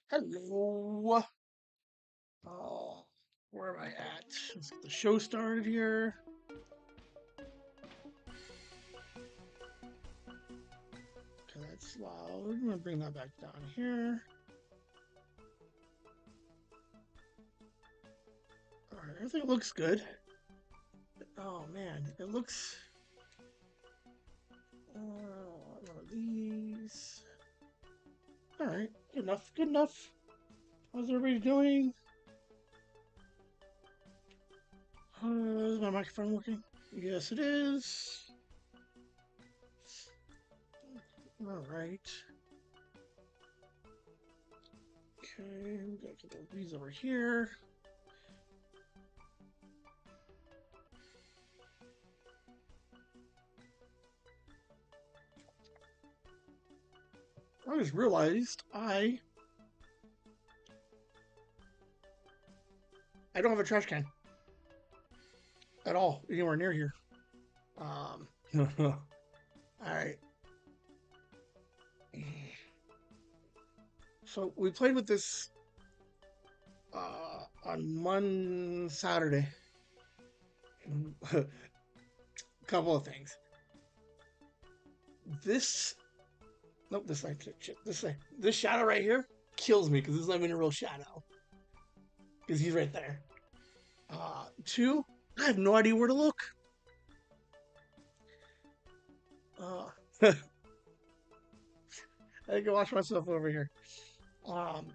Hello. Oh, where am I at? Let's get the show started here. Okay, that's loud. I'm gonna bring that back down here. All right, everything looks good. Oh man, it looks. One of these. All right, good enough. Good enough. How's everybody doing? Is my microphone working? Yes, it is. All right. Okay, we got a couple of these over here. I just realized I don't have a trash can at all anywhere near here. All right. So we played with this on Saturday. A couple of things. This, nope, this side, this side, this shadow right here kills me because this is not even a real shadow because he's right there. Two, I have no idea where to look. I can watch myself over here. Um,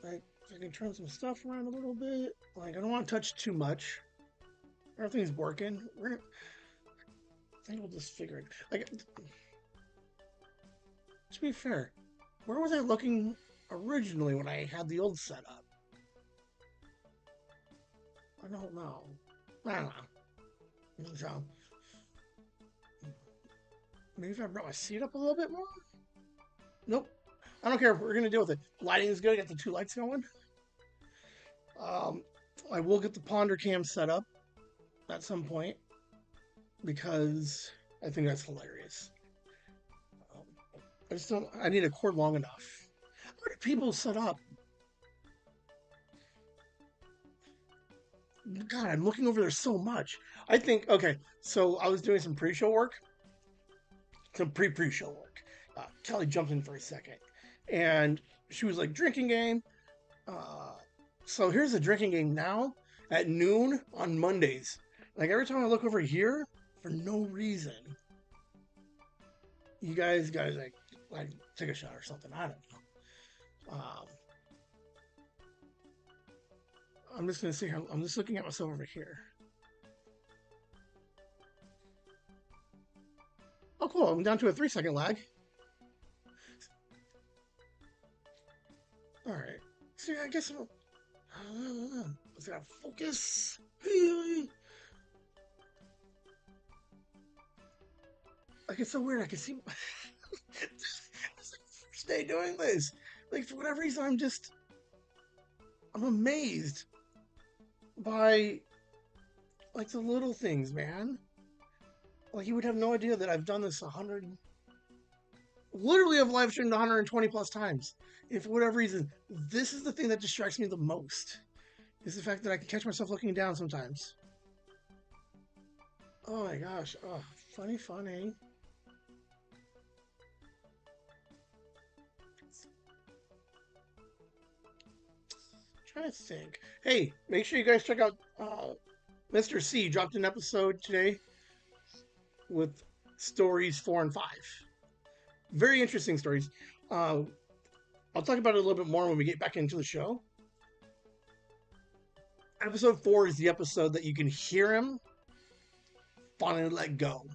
I can turn some stuff around a little bit. Like I don't want to touch too much. Everything's working. I think we'll just figure it. Like, to be fair, where was I looking originally when I had the old setup? I don't know. I don't know. So maybe if I brought my seat up a little bit more. Nope. I don't care. We're gonna deal with it. Lighting is good. I got the two lights going. Um, I will get the Ponder Cam set up at some point because I think that's hilarious. Um, I just don't. I need a cord long enough. Where do people set up? God, I'm looking over there so much. I think okay. So I was doing some pre-show work, some pre-show work. Kelly jumped in for a second, and she was like drinking game. Uh, so here's the drinking game now at noon on Mondays. Like every time I look over here, for no reason, you guys like take a shot or something. I don't know. I'm just gonna see how I'm just looking at myself over here. Oh, cool! I'm down to a 3 second lag. All right. See, I guess let's gotta focus. Like it's so weird. I can see. It's like the first day doing this. Like for whatever reason, I'm amazed by like the little things, man. Like you would have no idea that I've done this 100. Literally, I've live streamed 120 plus times. And for whatever reason, this is the thing that distracts me the most. Is the fact that I can catch myself looking down sometimes. Oh my gosh. Oh, funny. Trying to think. Hey, make sure you guys check out Mr. C dropped an episode today with stories 4 and 5. Very interesting stories. Uh, I'll talk about it a little bit more when we get back into the show. Episode 4 is the episode that you can hear him finally let go,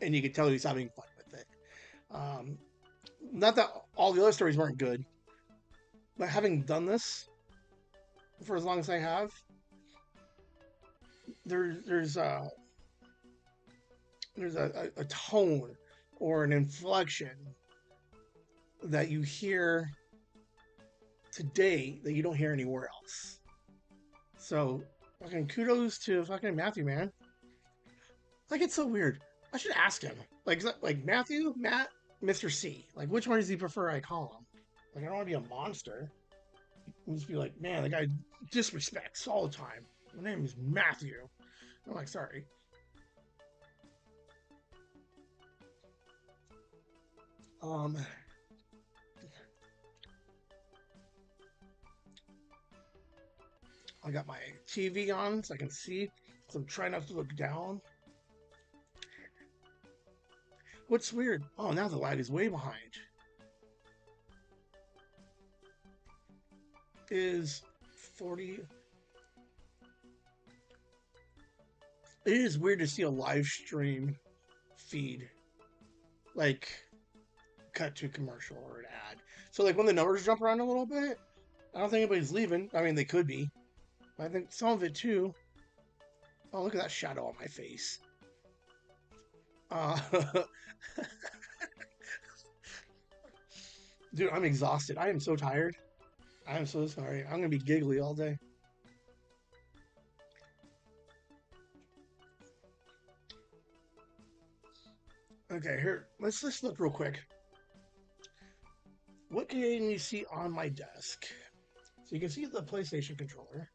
and you can tell he's having fun with it. Not that all the other stories weren't good, but having done this for as long as I have, there's a tone or an inflection that you hear today that you don't hear anywhere else. So fucking kudos to fucking Matthew, man. Like it's so weird. I should ask him. Like Matthew, Matt, Mr. C. Like, which one does he prefer I call him? Like, I don't want to be a monster. And just be like, man, the guy disrespects all the time. My name is Matthew. I'm like, sorry. Um, I got my TV on so I can see. So I'm trying not to look down. What's weird? Oh, now the light is way behind. Is 40. It is weird to see a live stream feed like cut to a commercial or an ad. So like when the numbers jump around a little bit, I don't think anybody's leaving. I mean, they could be. But I think some of it too. Oh, look at that shadow on my face. Uh, dude, I'm exhausted. I am so tired. I am so sorry. I'm gonna be giggly all day. Okay, here. Let's just look real quick. What can you see on my desk? So you can see the PlayStation controller.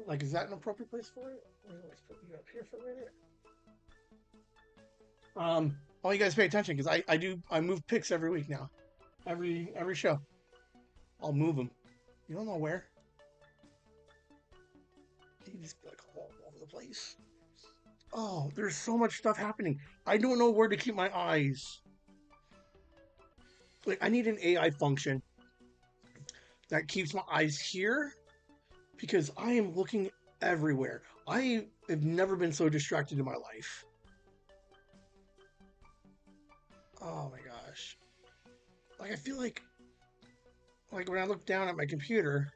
Like, is that an appropriate place for it? Let's put you up here for a minute. All you guys pay attention because I move picks every week now, every show. I'll move them. You don't know where. You just like all over the place. Oh, there's so much stuff happening. I don't know where to keep my eyes. Like, I need an AI function that keeps my eyes here because I am looking everywhere. I have never been so distracted in my life. Oh my gosh. Like, I feel like when I look down at my computer.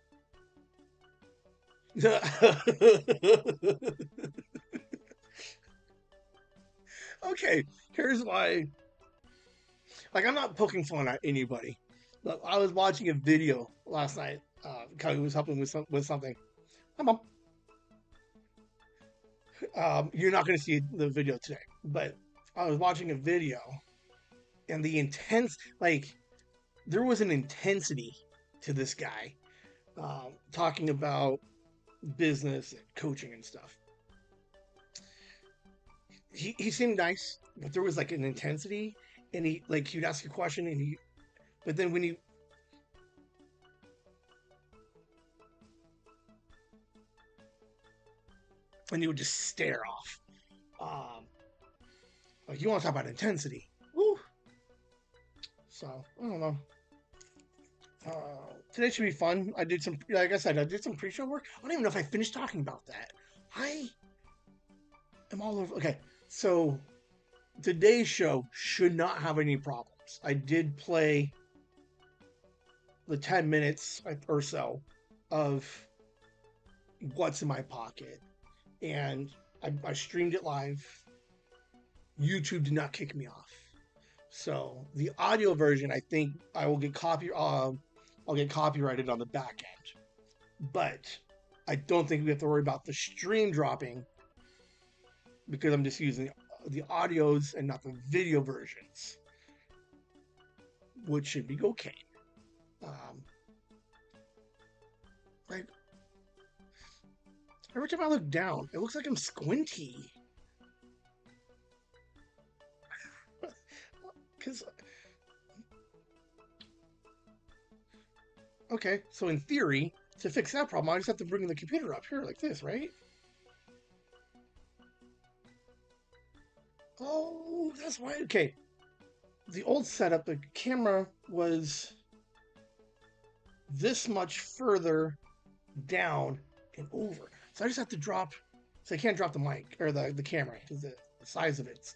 Okay, here's why. Like, I'm not poking fun at anybody, but I was watching a video last night. Kelly was helping with something. Hi, Mom. You're not going to see the video today, but I was watching a video, and there was an intensity to this guy talking about business and coaching and stuff. He seemed nice, but there was like an intensity, and he'd ask a question, but then when he would just stare off. Like, you want to talk about intensity? Woo. So I don't know. Today should be fun. Like I said, I did some pre-show work. I don't even know if I finished talking about that. I am all over. Okay, so today's show should not have any problems. I did play the 10 minutes or so of what's in my pocket, and I streamed it live. YouTube did not kick me off. So the audio version, I think I will get I'll get copyrighted on the back end. But I don't think we have to worry about the stream dropping because I'm just using the audios and not the video versions, which should be okay. Like, every time I look down, it looks like I'm squinty. Because, okay, so in theory, to fix that problem, I just have to bring the computer up here like this, right? Oh, that's why. Okay, the old setup, the camera was this much further down and over. So I just have to drop. So I can't drop the mic or the camera because the size of it's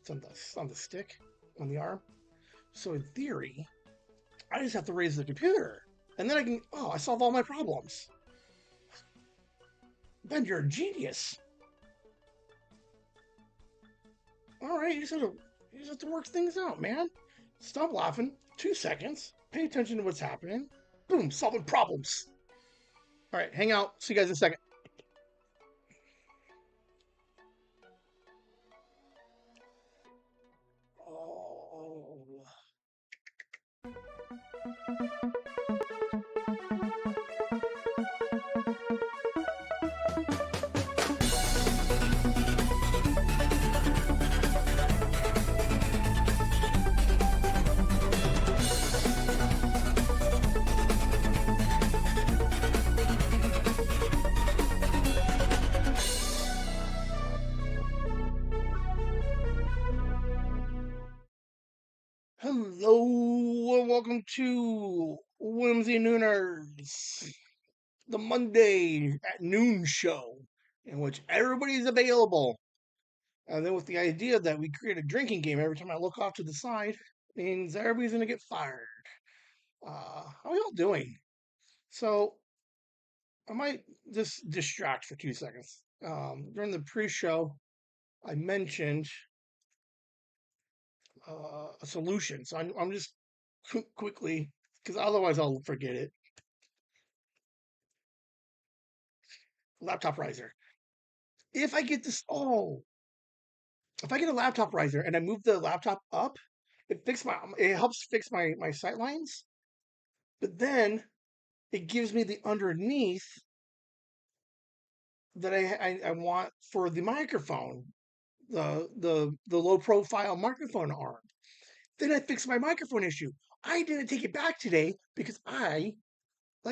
on the stick on the arm. So in theory, I just have to raise the computer, and then I can. Oh, I solve all my problems. Ben, you're a genius. All right, you just have to work things out, man. Stop laughing. 2 seconds. Pay attention to what's happening. Boom, solving problems. All right, hang out. See you guys in a second. Hello and welcome to Whimsy Nooners, the Monday at noon show in which everybody's available. And then with the idea that we create a drinking game every time I look off to the side means everybody's going to get fired. How are y'all doing? So I might just distract for 2 seconds. During the pre-show, I mentioned a solution. So I'm just quickly, because otherwise I'll forget it. Laptop riser. If I get this, if I get a laptop riser and I move the laptop up, it helps fix my sight lines. But then it gives me the underneath that I want for the microphone, the low profile microphone arm. Then I fix my microphone issue. I didn't take it back today because it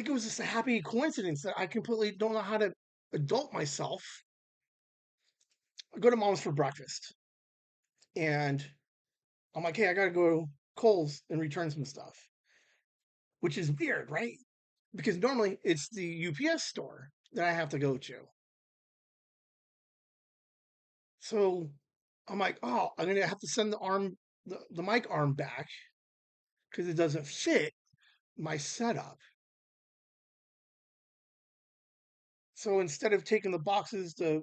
was just a happy coincidence that I completely don't know how to adult myself. I go to mom's for breakfast and I'm like, hey, I gotta go to Kohl's and return some stuff, which is weird, right? Because normally it's the UPS store that I have to go to. So I'm like, oh, I'm gonna have to send the mic arm back because it doesn't fit my setup. So instead of taking the boxes to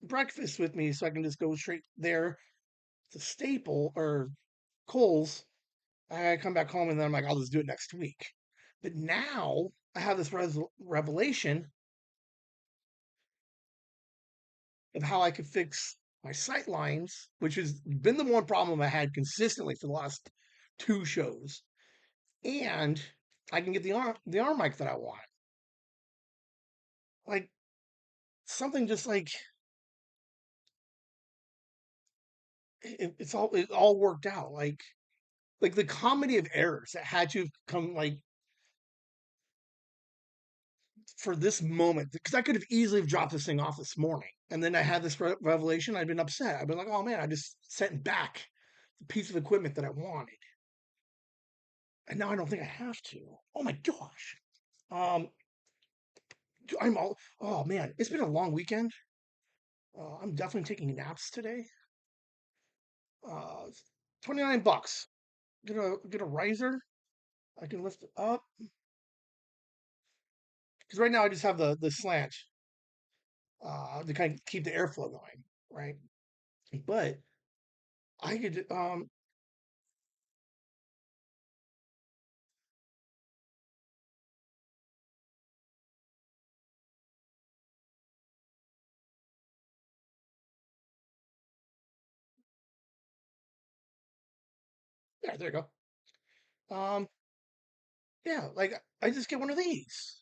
breakfast with me, so I can just go straight there to Staple or Kohl's, I come back home and then I'm like, I'll just do it next week. But now I have this revelation of how I could fix my sight lines, which has been the one problem I had consistently for the last 2 shows. And I can get the arm mic that I want. Like something just like it all worked out. Like the comedy of errors that had to come like for this moment because I could have easily have dropped this thing off this morning. And then I had this revelation. I'd been upset. I'd been like, oh man, I just sent back the piece of equipment that I wanted. And now I don't think I have to. Oh my gosh. Um, oh man, it's been a long weekend. I'm definitely taking naps today. 29 bucks. Get a riser. I can lift it up because right now I just have the slant to kind of keep the airflow going, right? But I could yeah, there you go. Yeah, like I just get one of these.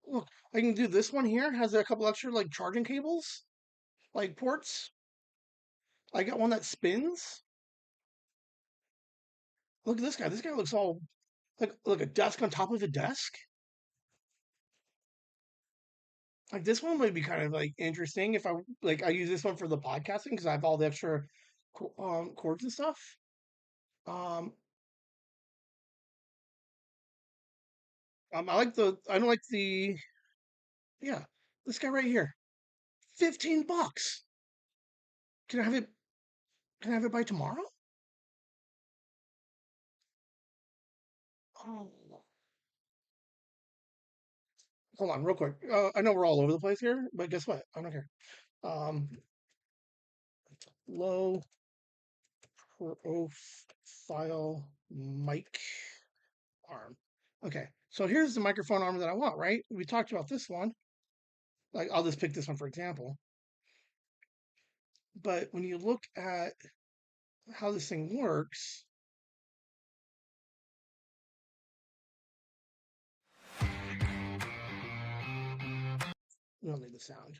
Look, I can do this one here. Has a couple extra like charging cables, like ports. I got one that spins. Look at this guy. This guy looks all like a desk on top of a desk. Like this one might be kind of like interesting if I use this one for the podcasting because I have all the extra cords and stuff. Um, I don't like the yeah this guy right here. 15 bucks. Can I have it? Can I have it by tomorrow? Oh, hold on, real quick. I know we're all over the place here, but guess what? I don't care. Um, low profile mic arm. Okay, so here's the microphone arm that I want, right? We talked about this one. Like, I'll just pick this one for example. But when you look at how this thing works, we don't need the sound.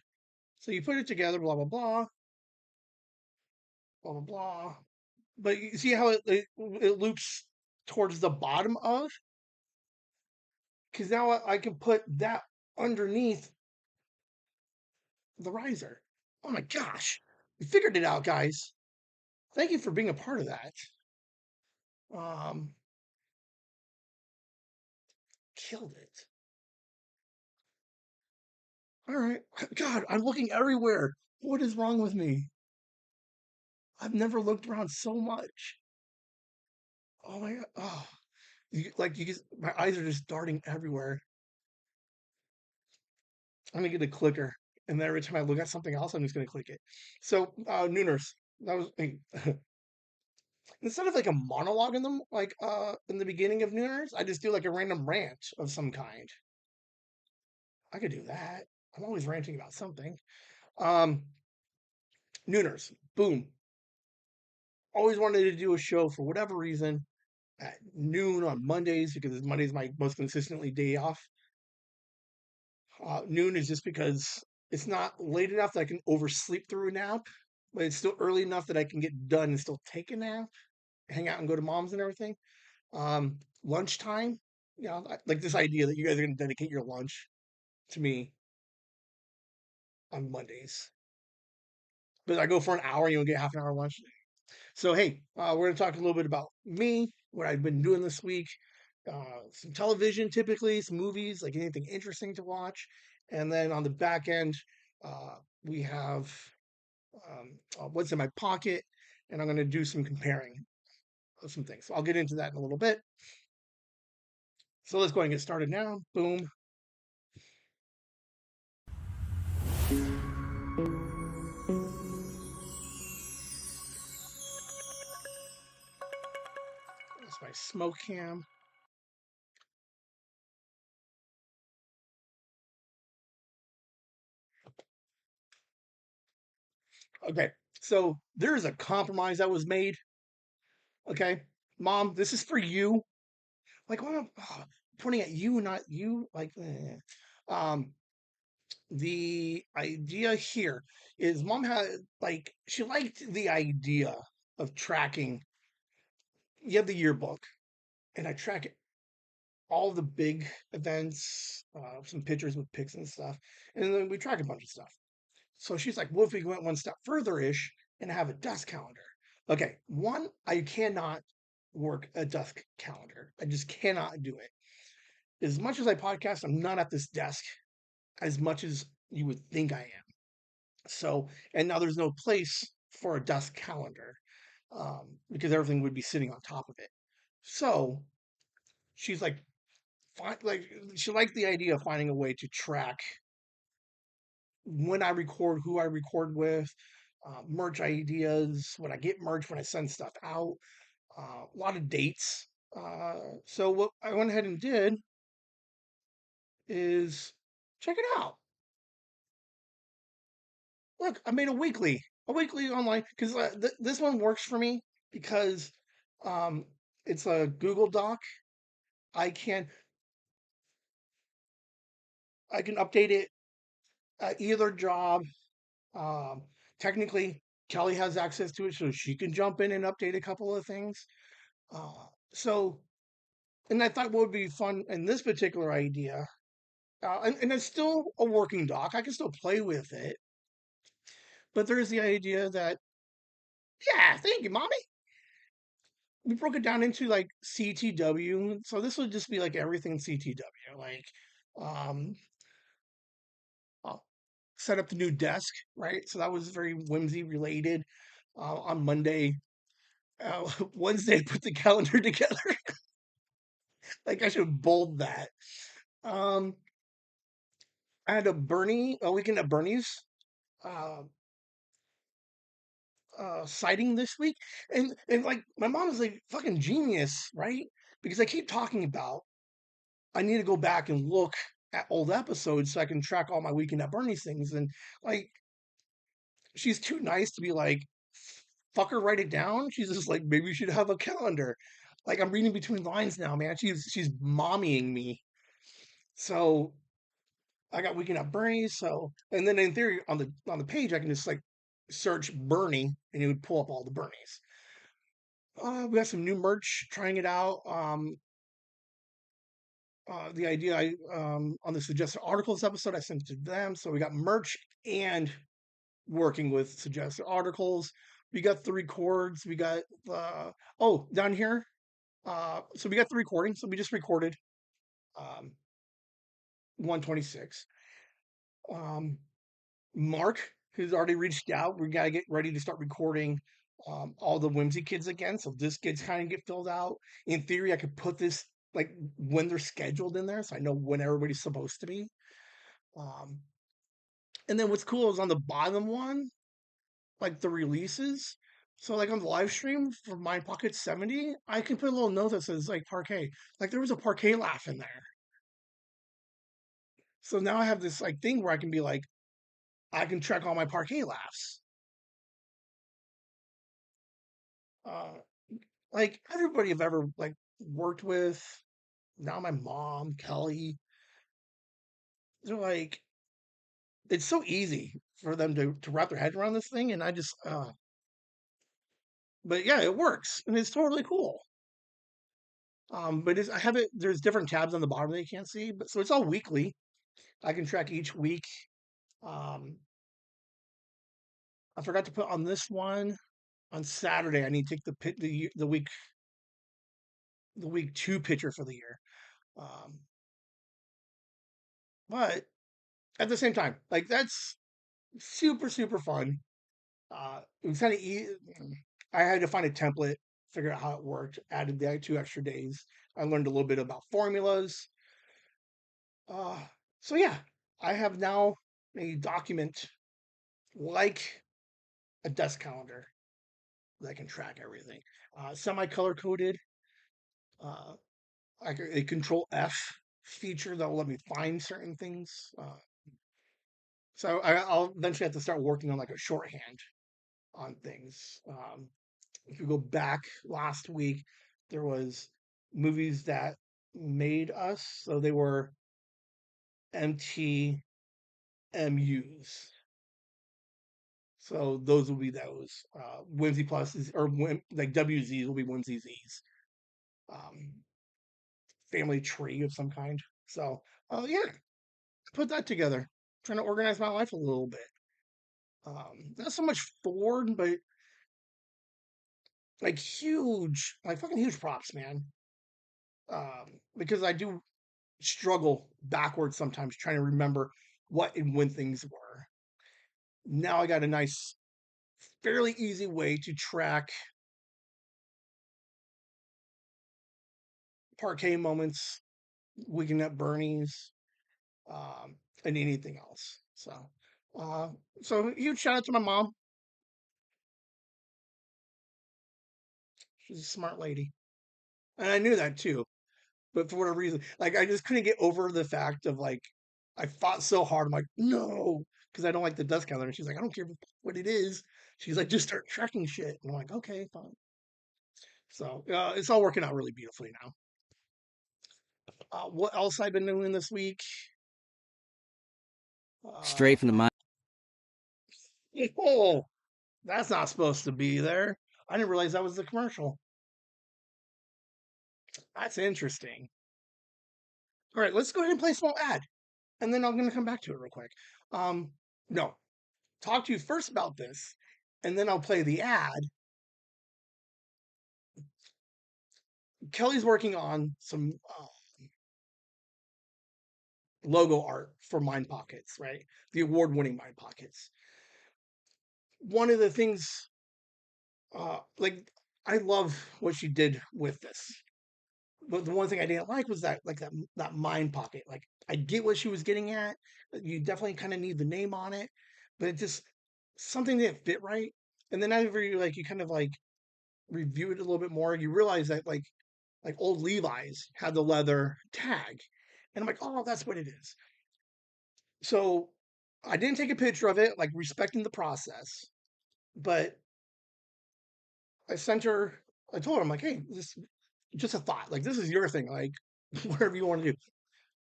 So you put it together, blah, blah, blah, blah, blah, blah. But you see how it loops towards the bottom of? Because now I can put that underneath the riser. Oh my gosh. We figured it out, guys. Thank you for being a part of that. Um, Killed it. All right. God, I'm looking everywhere. What is wrong with me? I've never looked around so much. Oh my god. Oh, my eyes are just darting everywhere. I'm gonna get a clicker, and then every time I look at something else, I'm just gonna click it. So, Nooners, that was instead of like a monologue in them, like in the beginning of Nooners, I just do like a random rant of some kind. I could do that. I'm always ranting about something. Um, Nooners, boom. Always wanted to do a show for whatever reason at noon on Mondays because Monday's my most consistently day off. Noon is just because it's not late enough that I can oversleep through a nap, but it's still early enough that I can get done and still take a nap, hang out and go to mom's and everything. Lunchtime, like this idea that you guys are going to dedicate your lunch to me on Mondays. But I go for an hour, you don't get half an hour lunch. So, hey, we're going to talk a little bit about me, what I've been doing this week, some television typically, some movies, like anything interesting to watch. And then on the back end, we have what's in my pocket, and I'm going to do some comparing of some things. So I'll get into that in a little bit. So let's go ahead and get started now. Boom. That's my smoke cam. Okay, so there is a compromise that was made. Okay, Mom, this is for you. Like, why am pointing at you, not you? Like, the idea here is Mom had she liked the idea of tracking. You have the yearbook, and I track it all the big events, some pictures with pics and stuff, and then we track a bunch of stuff. So she's like, "What if we went one step further ish and have a desk calendar?" Okay, one, I cannot work a desk calendar. I just cannot do it. As much as I podcast, I'm not at this desk as much as you would think I am. So, and now there's no place for a desk calendar because everything would be sitting on top of it. So she's like, she liked the idea of finding a way to track when I record, who I record with, merch ideas, when I get merch, when I send stuff out, a lot of dates. So what I went ahead and did is check it out. Look, I made a weekly online because this one works for me because um, it's a Google Doc. I can I can update it at either job. Um, Technically, Kelly has access to it, so she can jump in and update a couple of things. So, and I thought what would be fun in this particular idea, and it's still a working doc. I can still play with it, but there's the idea that, yeah, thank you, mommy. We broke it down into like CTW. So this would just be like everything CTW. Like, um, I'll set up the new desk, right? So that was very Whimsy related. On Monday, Wednesday, put the calendar together. Like I should bold that. Um, I had a weekend at Bernie's uh, sighting this week, and like my mom is like fucking genius, right? Because I keep talking about I need to go back and look at old episodes so I can track all my weekend at Bernie's things, and like she's too nice to be like, fuck her, write it down. She's just like, maybe you should have a calendar. Like I'm reading between lines now, man. She's mommying me. So I got Weekend at Bernie's. So and then in theory on the page I can just like search Bernie and it would pull up all the Bernies. We got some new merch, trying it out. The idea I on the suggested articles episode I sent it to them. So we got merch and working with suggested articles. We got the records. We got down here. So we got the recording. So we just recorded um 126. Um Mark, who's already reached out, we gotta get ready to start recording all the Whimsy kids again. So this kids kind of get filled out. In theory, I could put this like when they're scheduled in there, so I know when everybody's supposed to be. Um, and then what's cool is on the bottom one, like the releases. So like on the live stream for My Pocket 70, I can put a little note that says like parquet. Like there was a parquet laugh in there. So now I have this like thing where I can be like, I can track all my parquet laughs. Uh, like everybody I've ever like worked with, now my mom, Kelly, they're like, it's so easy for them to wrap their head around this thing. And I just, but yeah, it works and it's totally cool. But I have it, there's different tabs on the bottom that you can't see, but so it's all weekly. I can track each week. Um, I forgot to put on this one on Saturday. I need to take the week two picture for the year. Um, but at the same time, like that's super fun. It was kind of easy. I had to find a template, figure out how it worked, added the 2 extra days. I learned a little bit about formulas. Uh, so yeah, I have now a document like a desk calendar that can track everything. Semi color coded. Uh, a Control F feature that will let me find certain things. So I'll eventually have to start working on like a shorthand on things. If you go back last week, there was movies that made us, so they were MTMUs. So those will be those. Whimsy pluses or like WZs will be Whimsy Z's. Um, family tree of some kind. So, yeah, put that together. Trying to organize my life a little bit. Not so much Ford, but like huge, like fucking huge props, man. Because I do struggle backwards sometimes trying to remember what and when things were. Now I got a nice, fairly easy way to track parquet moments, Weekend at Bernie's, and anything else. Uh, so huge shout out to my mom. She's a smart lady, and I knew that too. But for whatever reason, like I just couldn't get over the fact of like I fought so hard. I'm like, no, because I don't like the dust calendar. And she's like, I don't care what it is. She's like, just start tracking shit. And I'm like, okay, fine. So it's all working out really beautifully now. What else I've been doing this week? Straight from the Uh, mind. oh, that's not supposed to be there. I didn't realize that was the commercial. That's interesting. All right, let's go ahead and play a small ad, and then I'm going to come back to it real quick. Um, no, talk to you first about this, and then I'll play the ad. Kelly's working on some logo art for Mind Pockets, right? The award-winning Mind Pockets. One of the things, like, I love what she did with this. But the one thing I didn't like was that mind pocket. Like, I get what she was getting at. You definitely kind of need the name on it, but it just something didn't fit right. And then after you kind of like review it a little bit more, you realize that like old Levi's had the leather tag. And I'm like, oh, that's what it is. So I didn't take a picture of it, like respecting the process, but I sent her. I told her, I'm like, hey, this just a thought. Like this is your thing. Like whatever you want to do.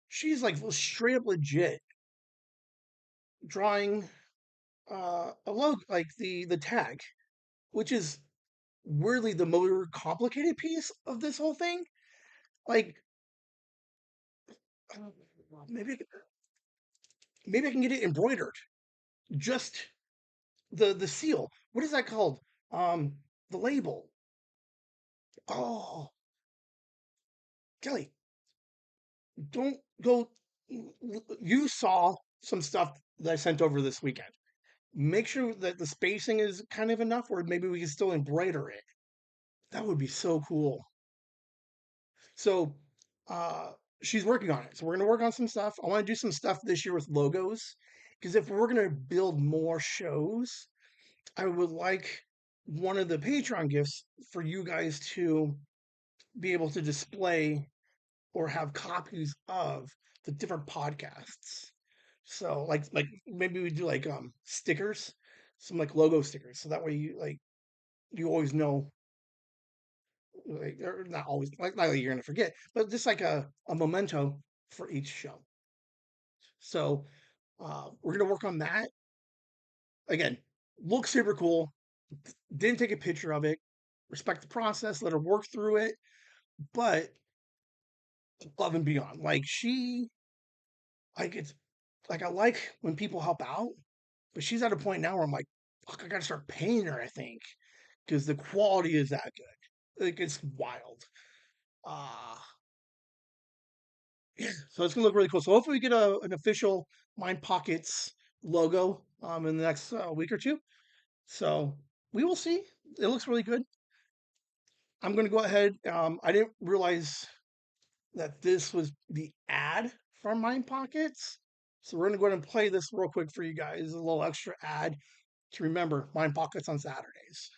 She's like straight up legit drawing a logo, like the tag, which is weirdly the more complicated piece of this whole thing. Like maybe maybe I can get it embroidered. Just the seal. What is that called? Um, the label. Oh, Kelly, don't go. You saw some stuff that I sent over this weekend. Make sure that the spacing is kind of enough, or maybe we can still embroider it. That would be so cool. So, uh, she's working on it. So we're gonna work on some stuff. I want to do some stuff this year with logos, because if we're gonna build more shows, I would like one of the Patreon gifts for you guys to be able to display or have copies of the different podcasts. So like maybe we do like stickers, some like logo stickers. So that way you always know, like, or not always, like not that you're gonna forget, but just like a memento for each show. So we're gonna work on that. Again, looks super cool. Didn't take a picture of it. Respect the process, let her work through it, but above and beyond. Like she like it's like I like when people help out, but she's at a point now where I'm like, fuck, I gotta start paying her, I think. Because the quality is that good. Like it's wild. Uh yeah. So it's gonna look really cool. So hopefully we get an official Mind Pockets logo in the next week or two. So we will see. It looks really good. I'm gonna go ahead. I didn't realize that this was the ad from Mind Pockets. So we're gonna go ahead and play this real quick for you guys. A little extra ad to remember Mind Pockets on Saturdays.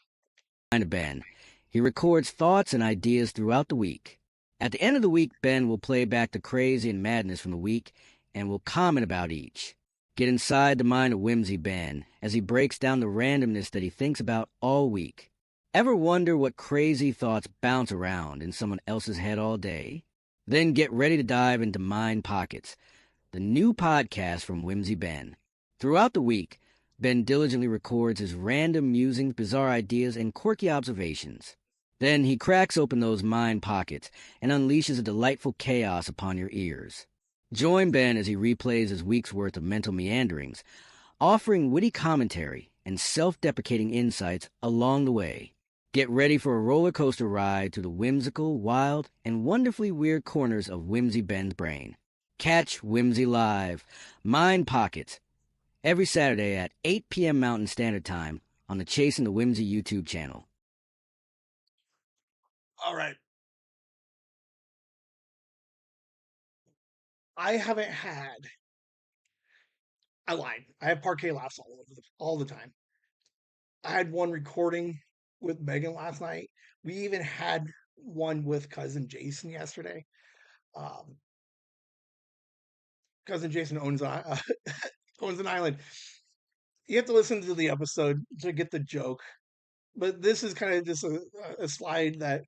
To Ben. He records thoughts and ideas throughout the week. At the end of the week, Ben will play back the crazy and madness from the week and will comment about each. Get inside the mind of Whimsy Ben as he breaks down the randomness that he thinks about all week. Ever wonder what crazy thoughts bounce around in someone else's head all day? Then get ready to dive into Mind Pockets, the new podcast from Whimsy Ben. Throughout the week, Ben diligently records his random musings, bizarre ideas, and quirky observations. Then he cracks open those mind pockets and unleashes a delightful chaos upon your ears. Join Ben as he replays his week's worth of mental meanderings, offering witty commentary and self-deprecating insights along the way. Get ready for a roller coaster ride through the whimsical, wild, and wonderfully weird corners of Whimsy Ben's brain. Catch Whimsy live, Mind Pockets, every Saturday at 8 p.m. Mountain Standard Time on the Chasing the Whimsy YouTube channel. All right. I haven't had. I lied. I have parquet laughs all the time. I had one recording with Megan last night. We even had one with cousin Jason yesterday. Um, cousin Jason owns owns an island. You have to listen to the episode to get the joke, but this is kind of just a slide that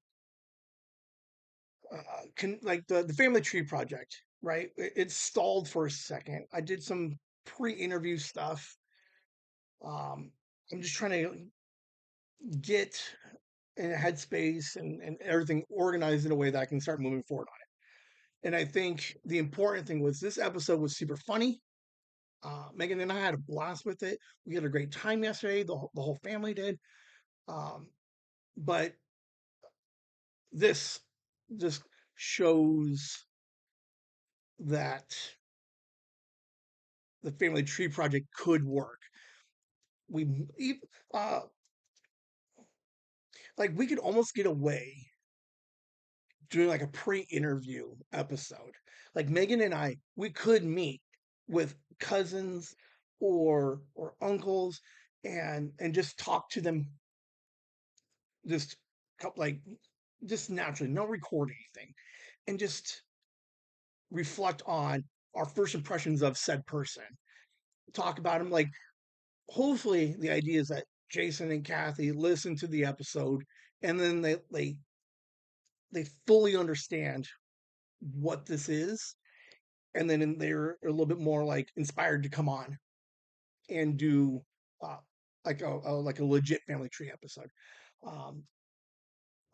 can like the family tree project, right? It stalled for a second. I did some pre-interview stuff. Um, I'm just trying to get in a headspace and everything organized in a way that I can start moving forward on it. And I think the important thing was this episode was super funny. Megan and I had a blast with it. We had a great time yesterday. The whole family did. Um, but this just shows that the family tree project could work. We uh, like we could almost get away doing like a pre-interview episode. Like Megan and I, we could meet with cousins or uncles and just talk to them just like just naturally, no record anything, and just reflect on our first impressions of said person. talk about them. Like, hopefully, the idea is that Jason and Kathy listen to the episode and then they fully understand what this is, and then they're a little bit more like inspired to come on and do uh, like a legit family tree episode. Um,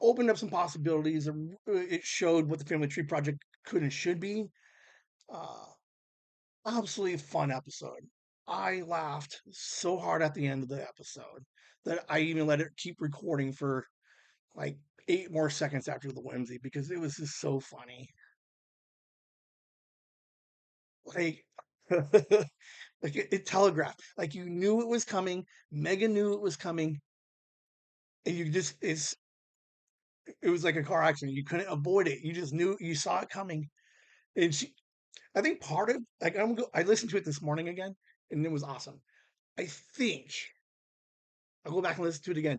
Opened up some possibilities. It showed what the family tree project could and should be. Uh, Absolutely fun episode. I laughed so hard at the end of the episode that I even let it keep recording for like 8 more seconds after the whimsy because it was just so funny. Like, like it telegraphed. Like you knew it was coming. Megan knew it was coming, and you just it was like a car accident. You couldn't avoid it. You just knew you saw it coming. And I think part of like I listened to it this morning again, and it was awesome. I think I'll go back and listen to it again.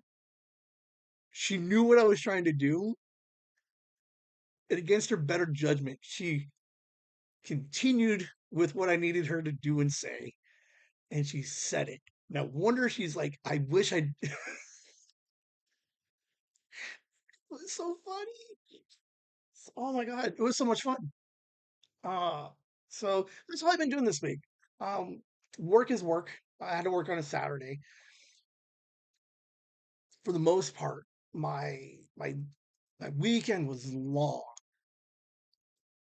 She knew what I was trying to do, and against her better judgment, she continued with what I needed her to do and say, and she said it. No wonder she's like, I wish I. It was so funny. Oh my god, it was so much fun. Uh, so that's all I've been doing this week. Um, Work is work. I had to work on a Saturday. For the most part, my my weekend was long.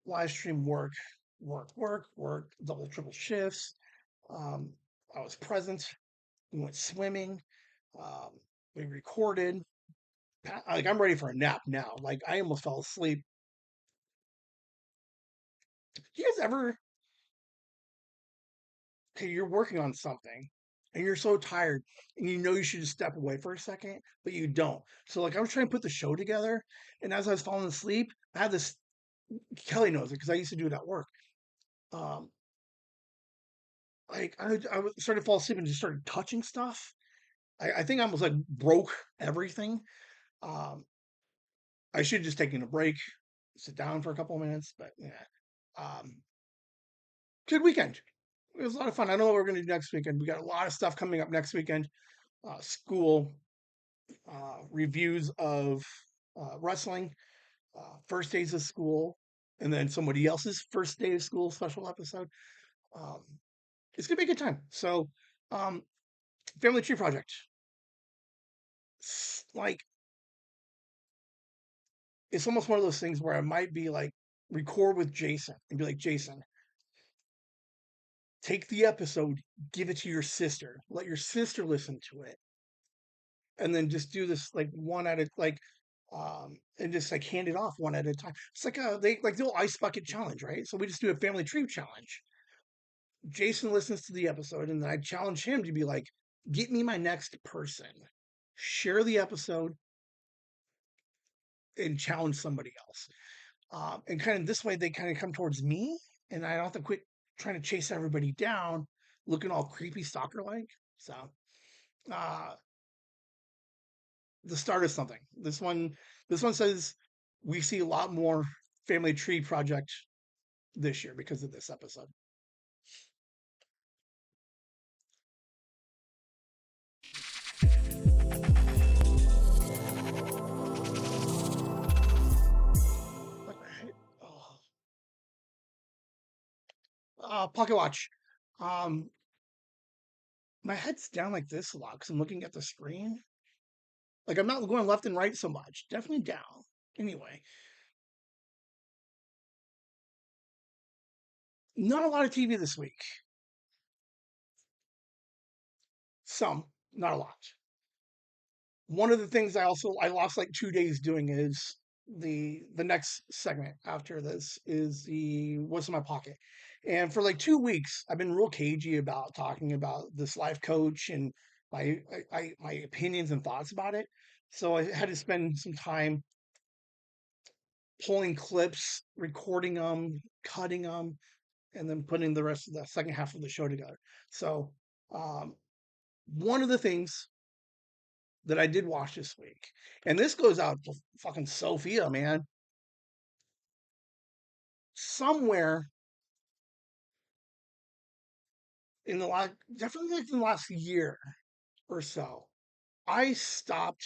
Live stream work, work, double, triple shifts. Um, I was present. We went swimming. Um, we recorded. Like I'm ready for a nap now. Like I almost fell asleep. Do you guys ever? Okay, you're working on something, and you're so tired, and you know you should just step away for a second, but you don't. So like I was trying to put the show together, and as I was falling asleep, I had this. Kelly knows it because I used to do it at work. Um, like started to fall asleep and just started touching stuff. I think I almost like broke everything. Um, I should have just taken a break, sit down for a couple of minutes, but yeah. Um, Good weekend. It was a lot of fun. I know what we're going to do next weekend. We got a lot of stuff coming up next weekend. School reviews of wrestling, first days of school, and then somebody else's first day of school special episode. Um, it's gonna be a good time. So, um, Family Tree Project. Like it's almost one of those things where I might be like record with Jason and be like, Jason, take the episode, give it to your sister, let your sister listen to it, and then just do this like one at a like and just like hand it off one at a time. It's like they like the old ice bucket challenge, right? So we just do a family tree challenge. Jason listens to the episode and then I challenge him to be like, get me my next person. Share the episode and challenge somebody else. And kind of this way they kind of come towards me and I don't have to quit trying to chase everybody down, looking all creepy stalker like. So uh the start of something. This one says we see a lot more family tree project this year because of this episode. Oh, pocket watch. Um, my head's down like this a lot because I'm looking at the screen. Like I'm not going left and right so much. Definitely down. Anyway, not a lot of TV this week. Some, not a lot. One of the things I lost like 2 days doing is the next segment after this is the what's in my pocket. And for like 2 weeks, I've been real cagey about talking about this life coach and my opinions and thoughts about it. So I had to spend some time pulling clips, recording them, cutting them, and then putting the rest of the second half of the show together. So um, one of the things that I did watch this week. And this goes out to fucking Sophia, man. Somewhere in the last, definitely like in the last year or so, I stopped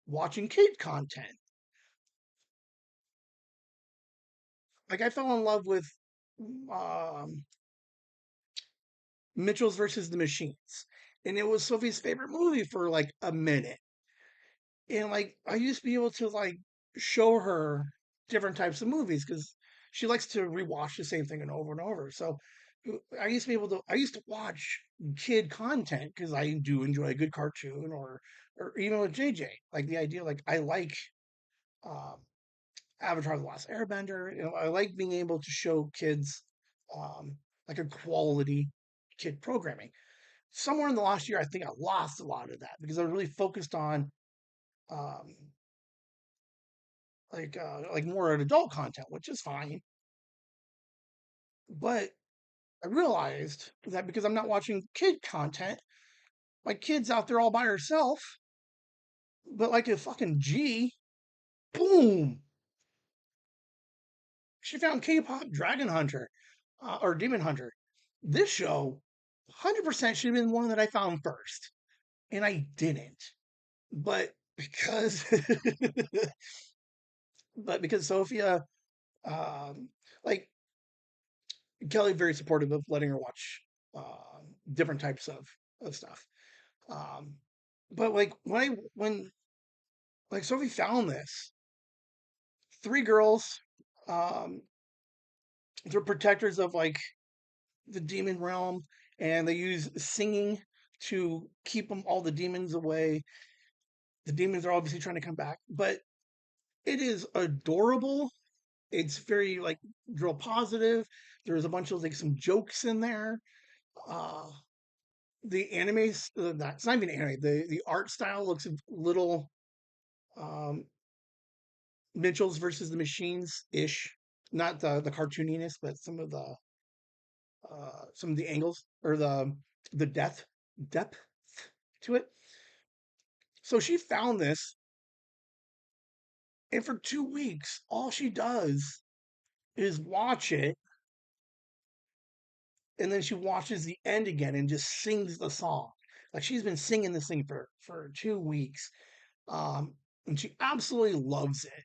watching kid content. Like I fell in love with um, Mitchell's versus the Machines, and it was Sophie's favorite movie for like a minute. And like I used to be able to like show her different types of movies because she likes to rewatch the same thing and over and over. So I used to be able to. I used to watch kid content because I do enjoy a good cartoon or even with JJ. Like the idea, like I like um, Avatar: The Last Airbender. You know, I like being able to show kids um, like a quality kid programming. Somewhere in the last year, I think I lost a lot of that because I was really focused on um, like more adult content, which is fine. But I realized that because I'm not watching kid content, my kid's out there all by herself. But like a fucking G, boom, she found K-pop Dragon Hunter or Demon Hunter. This show, 100% should have been one that I found first, and I didn't. But because, but because Sophia, um, like Kelly, very supportive of letting her watch different types of stuff. Um, but like when like Sophie found this, three girls, um, they're protectors of like the demon realm, and they use singing to keep them all the demons away. The demons are obviously trying to come back, but it is adorable. It's very like real positive. There's a bunch of like some jokes in there. Uh, the animes, it's not even anime. The art style looks a little um, Mitchell's versus the Machines ish, not the cartooniness, but some of the angles or the depth to it. So she found this, and for 2 weeks, all she does is watch it, and then she watches the end again and just sings the song. Like she's been singing this thing for 2 weeks, um, and she absolutely loves it.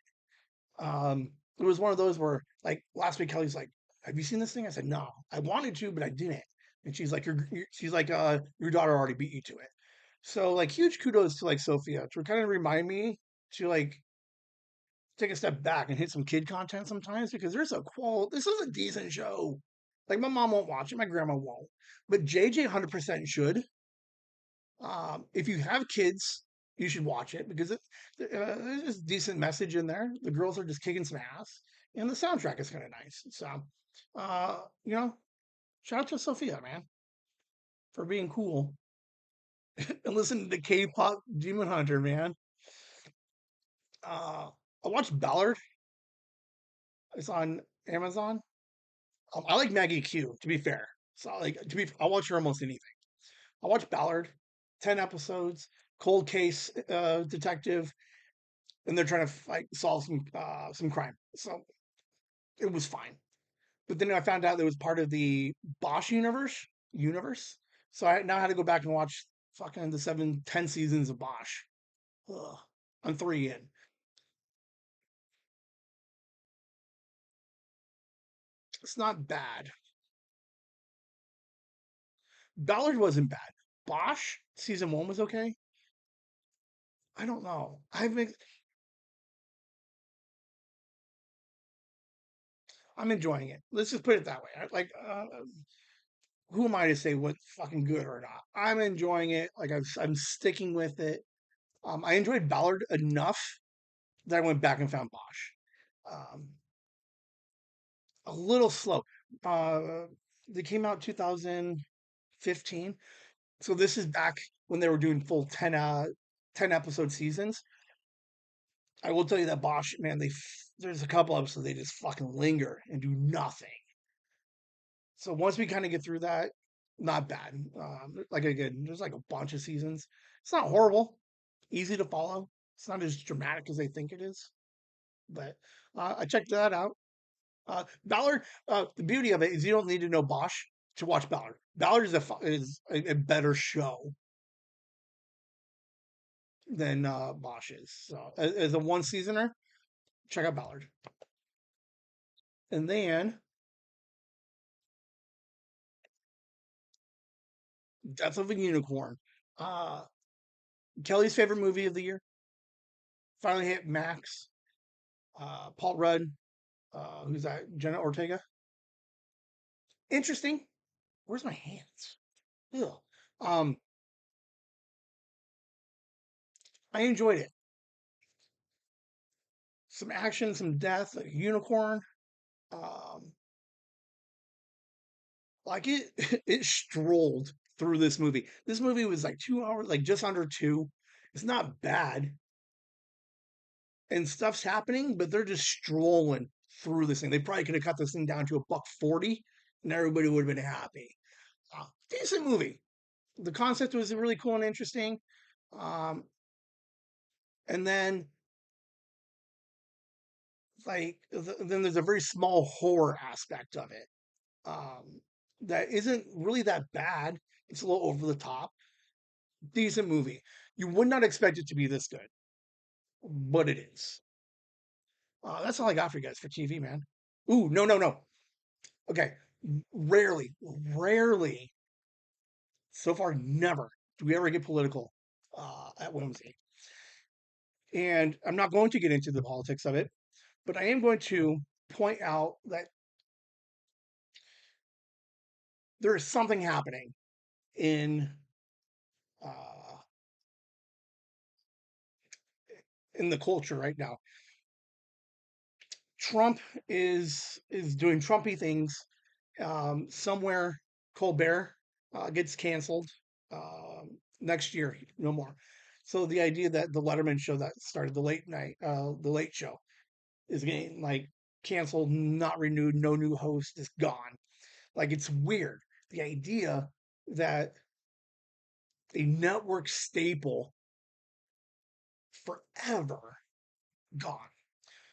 It was one of those where, like last week, Kelly's like, "Have you seen this thing?" I said, "No, I wanted to, but I didn't." And she's like, she's like, your daughter already beat you to it." So like, huge kudos to like Sophia to kind of remind me to like take a step back and hit some kid content sometimes because there's a qual. This is a decent show. Like my mom won't watch it, my grandma won't, but JJ 100% should. If you have kids, you should watch it because there's just decent message in there. The girls are just kicking some ass, and the soundtrack is kind of nice. So, you know, shout out to Sophia, man, for being cool and listening to K-pop Demon Hunter, man. Uh, I watched Ballard. It's on Amazon. I like Maggie Q. To be fair, so like I watch her almost anything. I watched Ballard, 10 episodes, cold case detective, and they're trying to solve some crime. So it was fine. But then I found out that it was part of the Bosch universe. So I now had to go back and watch fucking the 7, 10 seasons of Bosch. Ugh. I'm 3 in. It's not bad. Ballard wasn't bad. Bosch season 1 was okay. I don't know. I'm enjoying it. Let's just put it that way. Who am I to say what's fucking good or not? I'm enjoying it. Like I'm sticking with it. I enjoyed Ballard enough that I went back and found Bosch. Um, a little slow. Uh, they came out 2015, so this is back when they were doing full 10 episode seasons. I will tell you that Bosch, man, there's a couple episodes they just fucking linger and do nothing. So once we kind of get through that, not bad. Like again, there's like a bunch of seasons. It's not horrible, easy to follow. It's not as dramatic as they think it is, but I checked that out. Ballard, the beauty of it is you don't need to know Bosch. to watch Ballard. Ballard is a better show than Bosch is. So as a one seasoner, check out Ballard. And then Death of a Unicorn. Uh, Kelly's favorite movie of the year. Finally hit Max. Paul Rudd. Who's that? Jenna Ortega. Interesting. Where's my hands? Ugh. Um, I enjoyed it. Some action, some death, a unicorn. Um, like it, it strolled through this movie. This movie was like 2 hours, like just under two. It's not bad, and stuff's happening, but they're just strolling through this thing. They probably could have cut this thing down to a buck 40, and everybody would have been happy. Decent movie. The concept was really cool and interesting. Um, and then then there's a very small horror aspect of it that isn't really that bad. It's a little over the top. Decent movie. You would not expect it to be this good, but it is. That's all I got for you guys for TV, man. Ooh, no, no, no. Okay, rarely, so far, never do we ever get political at Whimsy. And I'm not going to get into the politics of it, but I am going to point out that there is something happening in uh, in the culture right now. Trump is doing Trumpy things. Somewhere Colbert gets canceled next year, no more. So the idea that the Letterman show that started the late show, is getting like canceled, not renewed, no new host, is gone. Like it's weird. The idea that a network staple forever gone.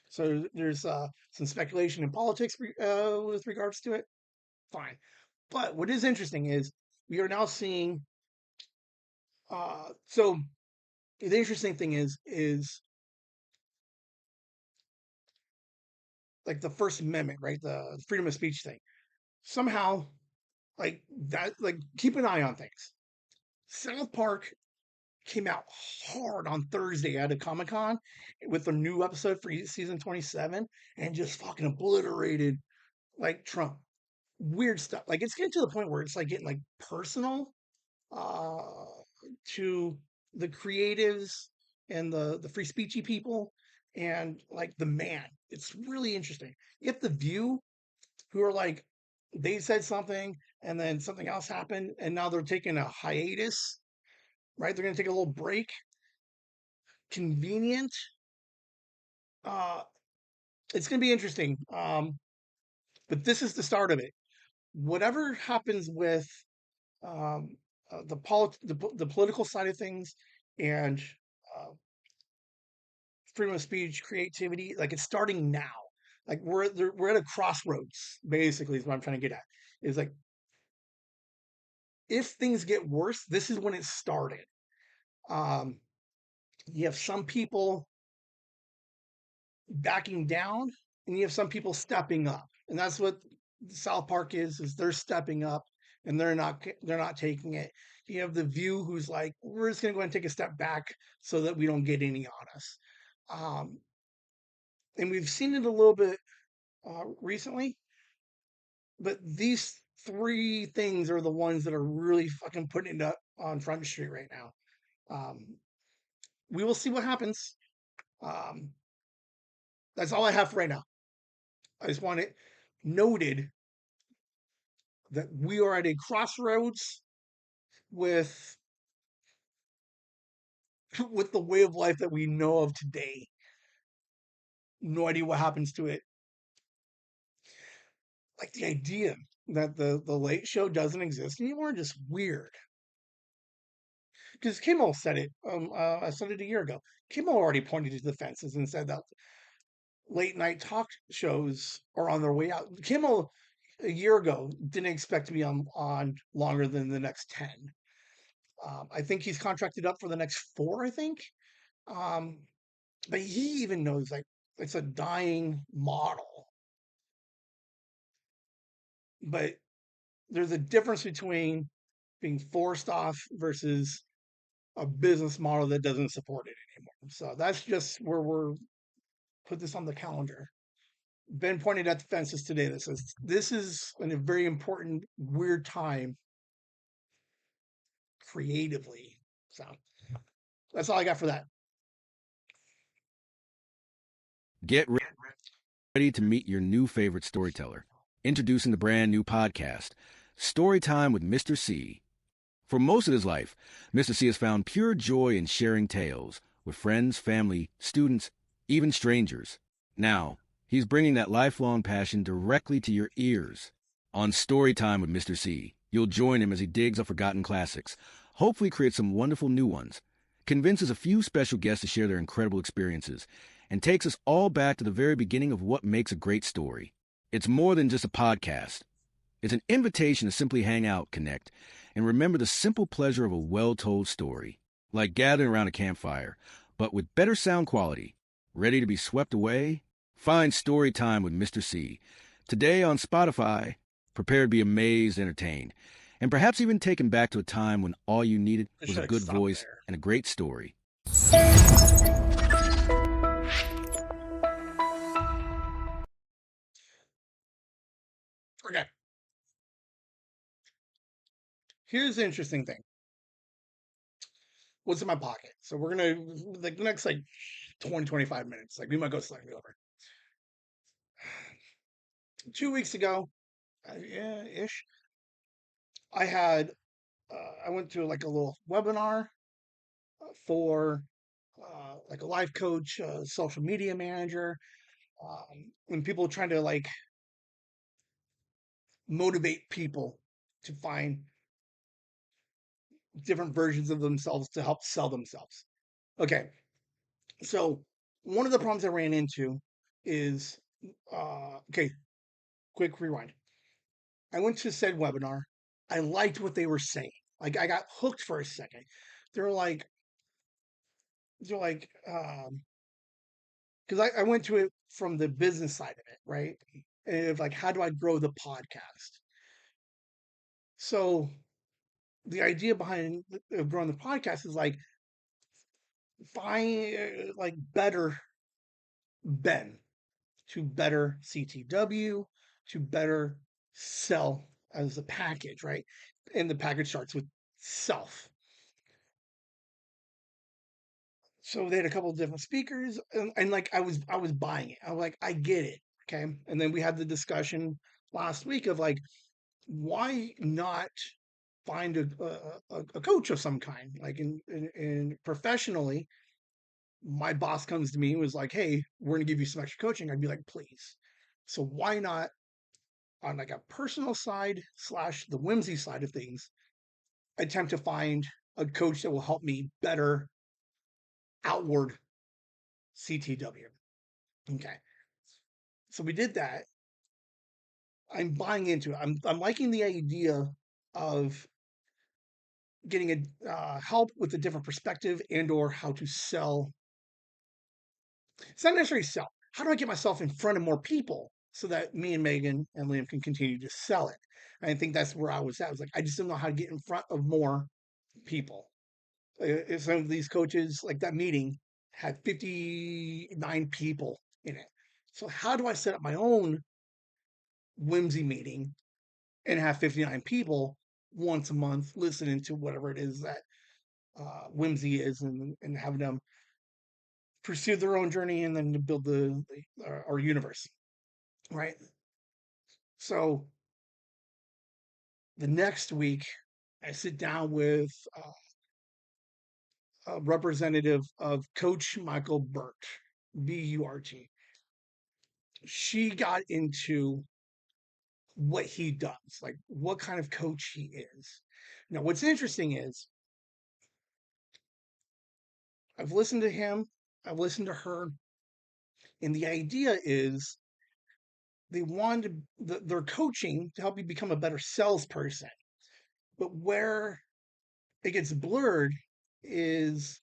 So there's some speculation in politics with regards to it. Fine. But what is interesting is we are now seeing. So the interesting thing is like the First Amendment, right? The freedom of speech thing. Somehow, like that, like keep an eye on things. South Park came out hard on Thursday at a Comic Con with a new episode for season 27 and just fucking obliterated like Trump. Weird stuff. Like it's getting to the point where it's like getting like personal uh, to the creatives and the free speechy people and like the man. It's really interesting. You have the View, who are like they said something and then something else happened and now they're taking a hiatus, right? They're going to take a little break. Convenient. Uh, it's going to be interesting. But this is the start of it. Whatever happens with um, the political side of things and uh, freedom of speech, creativity, like it's starting now. Like we're at a crossroads. Basically, is what I'm trying to get at. Is like if things get worse, this is when it started. Um, you have some people backing down, and you have some people stepping up, and that's what South Park is they're stepping up, and they're not taking it. You have the View, who's like, we're just going to go and take a step back so that we don't get any on us. Um, and we've seen it a little bit recently, but these three things are the ones that are really fucking putting it up on Front Street right now. Um, we will see what happens. Um, that's all I have for right now. I just want it noted that we are at a crossroads with with the way of life that we know of today. No idea what happens to it. Like the idea that the late show doesn't exist anymore, just weird. Because Kimmel said it. I said it a year ago. Kimmel already pointed to the fences and said that late night talk shows are on their way out. Kimmel a year ago didn't expect to be on longer than the next 10. I think he's contracted up for the next 4, I think. Um, but he even knows like it's a dying model. But there's a difference between being forced off versus a business model that doesn't support it anymore. So that's just where we're put this on the calendar. Ben pointed at the fences today that says this is a very important, weird time creatively. So that's all I got for that. Get ready to meet your new favorite storyteller. Introducing the brand new podcast, Storytime with Mr. C. For most of his life, Mr. C has found pure joy in sharing tales with friends, family, students, even strangers. Now, he's bringing that lifelong passion directly to your ears. On Storytime with Mr. C, you'll join him as he digs up forgotten classics, hopefully creates some wonderful new ones, convinces a few special guests to share their incredible experiences, and takes us all back to the very beginning of what makes a great story. It's more than just a podcast. It's an invitation to simply hang out, connect, and remember the simple pleasure of a well-told story, like gathering around a campfire, but with better sound quality. Ready to be swept away? Find Story Time with Mr. C. Today on Spotify. Prepare to be amazed, entertained, and perhaps even taken back to a time when all you needed I was should a like good stop voice there. and a great story. Okay. Here's the interesting thing. What's in my pocket? So we're gonna like the next like 20, 25 minutes. Like we might go slightly over. 2 weeks ago, yeah, ish. I had I went to like a little webinar for like a life coach, social media manager, and people trying to like motivate people to find different versions of themselves to help sell themselves. Okay, so one of the problems I ran into is okay, quick rewind. I went to said webinar. I liked what they were saying. Like I got hooked for a second. They're like, they're like, because I went to it from the business side of it, right? And of like, how do I grow the podcast? So the idea behind growing the podcast is like find like better Ben to better CTW to better sell as a package, right? And the package starts with self. So they had a couple of different speakers, and like I was buying it. I was like, I get it, okay. And then we had the discussion last week of like, why not find a coach of some kind, like in professionally. My boss comes to me and was like, "Hey, we're gonna give you some extra coaching." I'd be like, "Please." So why not on like a personal side slash the whimsy side of things, attempt to find a coach that will help me better outward CTW. Okay. So we did that. I'm buying into it. I'm liking the idea of getting a help with a different perspective and or how to sell. It's not necessarily sell. How do I get myself in front of more people so that me and Megan and Liam can continue to sell it? And I think that's where I was at. I was like, I just don't know how to get in front of more people. Some of these coaches, like that meeting, had 59 people in it. So how do I set up my own whimsy meeting and have 59 people once a month listening to whatever it is that whimsy is, and having them pursue their own journey and then to build our universe, right? So the next week, I sit down with a representative of Coach Michael Burt, Burt. She got into what he does, like what kind of coach he is. Now, what's interesting is I've listened to him, I've listened to her, and the idea is they wanted their coaching to help you become a better salesperson. But where it gets blurred is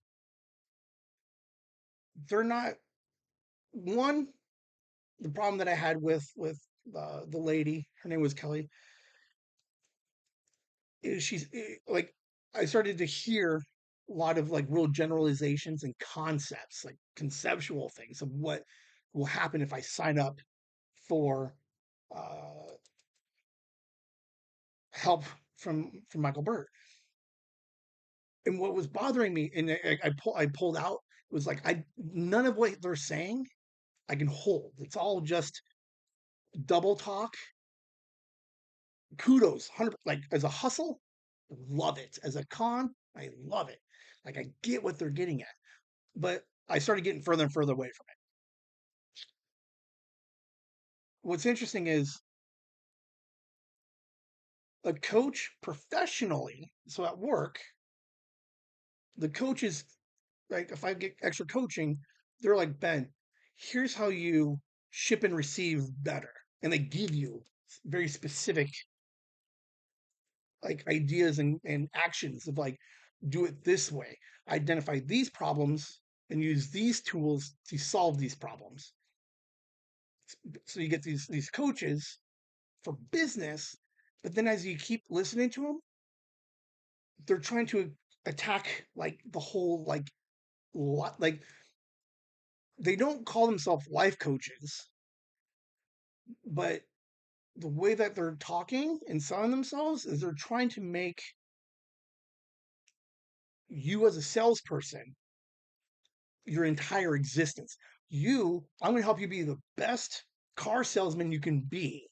they're not one. The problem that I had with the lady, her name was Kelly, is like I started to hear a lot of like real generalizations and concepts, like conceptual things of what will happen if I sign up for uh, help from Michael Burt. And what was bothering me, and I pulled out, was like I none of what they're saying I can hold. It's all just double talk. Kudos, 100 like as a hustle, love it. As a con, I love it. Like I get what they're getting at, but I started getting further and further away from it. What's interesting is a coach professionally, so at work, the coaches, like if I get extra coaching, they're like, Ben, here's how you ship and receive better. And they give you very specific like ideas and actions of like, do it this way, identify these problems and use these tools to solve these problems. So you get these coaches for business, but then as you keep listening to them, they're trying to attack like the whole like they don't call themselves life coaches, but the way that they're talking and selling themselves is they're trying to make you as a salesperson your entire existence. I'm going to help you be the best car salesman you can be.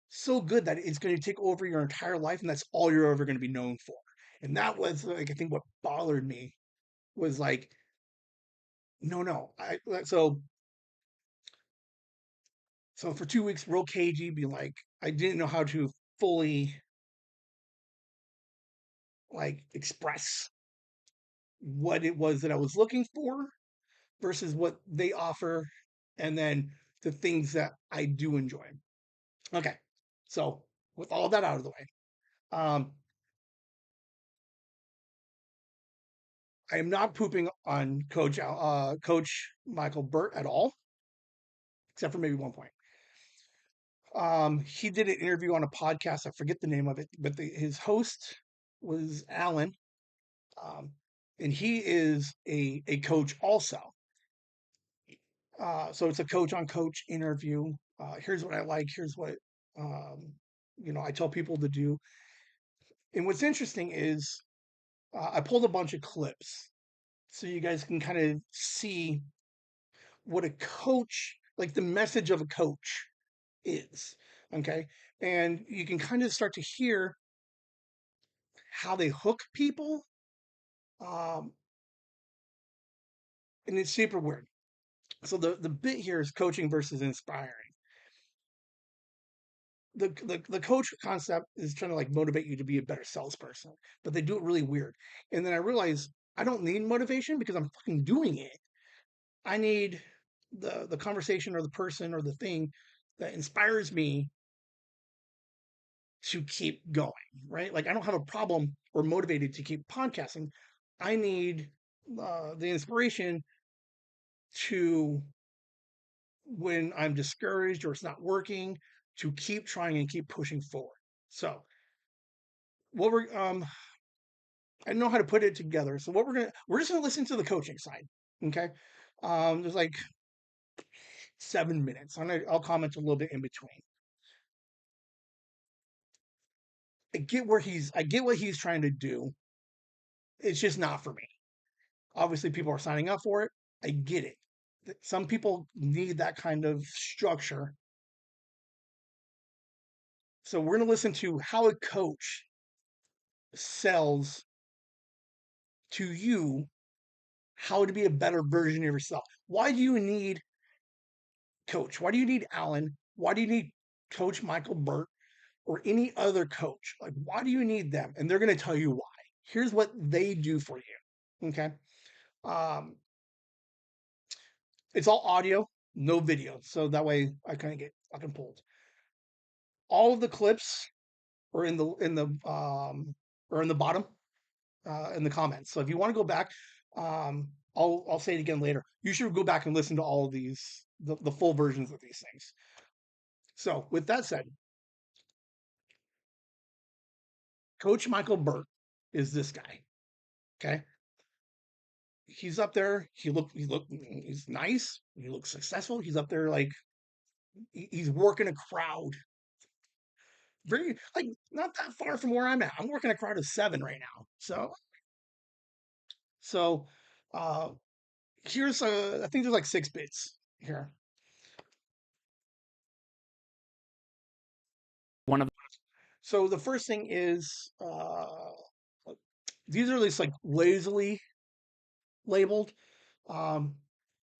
So good that it's going to take over your entire life, and that's all you're ever going to be known for. And that was like I think what bothered me was like, no, no. So for 2 weeks, real cagey, be like, I didn't know how to fully like express what it was that I was looking for versus what they offer, and then the things that I do enjoy. Okay, so with all that out of the way, um, I am not pooping on Coach Michael Burt at all, except for maybe one point. He did an interview on a podcast. I forget the name of it, but his host was Alan, um, and he is a coach also. So it's a coach on coach interview. Here's what I like. Here's what um, I tell people to do. And what's interesting is I pulled a bunch of clips so you guys can kind of see what a coach, like the message of a coach, is. Okay, and you can kind of start to hear how they hook people, um, and it's super weird. So the bit here is coaching versus inspiring. The coach concept is trying to like motivate you to be a better salesperson, but they do it really weird. And then I realize I don't need motivation because I'm fucking doing it. I need the conversation or the person or the thing that inspires me to keep going, right? Like I don't have a problem or motivated to keep podcasting. I need the inspiration to when I'm discouraged or it's not working to keep trying and keep pushing forward. So what I know how to put it together. So we're just gonna listen to the coaching side. Okay. There's like 7 minutes. I'll comment a little bit in between. I get what he's trying to do. It's just not for me. Obviously, people are signing up for it. I get it. Some people need that kind of structure. So we're going to listen to how a coach sells to you how to be a better version of yourself. Why do you need coach? Why do you need Alan? Why do you need Coach Michael Burt or any other coach? Like, why do you need them? And they're going to tell you why. Here's what they do for you. Okay. Um, it's all audio, no video. So that way I kind of get fucking pulled. All of the clips are in the or in the bottom in the comments. So if you want to go back, I'll say it again later. You should go back and listen to all of these, the full versions of these things. So with that said, Coach Michael Burt is this guy. Okay. He's up there. He's nice. He looks successful. He's up there like he's working a crowd. Very like not that far from where I'm at. I'm working a crowd of 7 right now. So uh here's I think there's like 6 bits here. One of So the first thing is these are at least like lazily labeled. But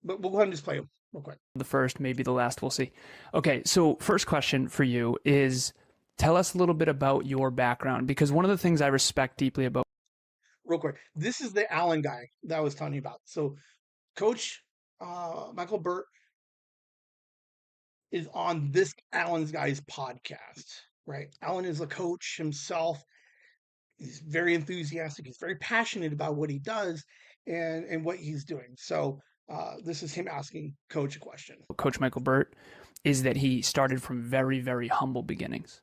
we'll go ahead and just play them real quick. the first, maybe the last, we'll see. Okay, so first question for you is, tell us a little bit about your background, because one of the things I respect deeply about... Real quick, this is the Allen guy that I was telling you about. So Coach Michael Burt is on this Allen's guy's podcast, right? Allen is a coach himself. He's very enthusiastic. He's very passionate about what he does and what he's doing. So this is him asking Coach a question. Coach Michael Burt is that he started from very, very humble beginnings.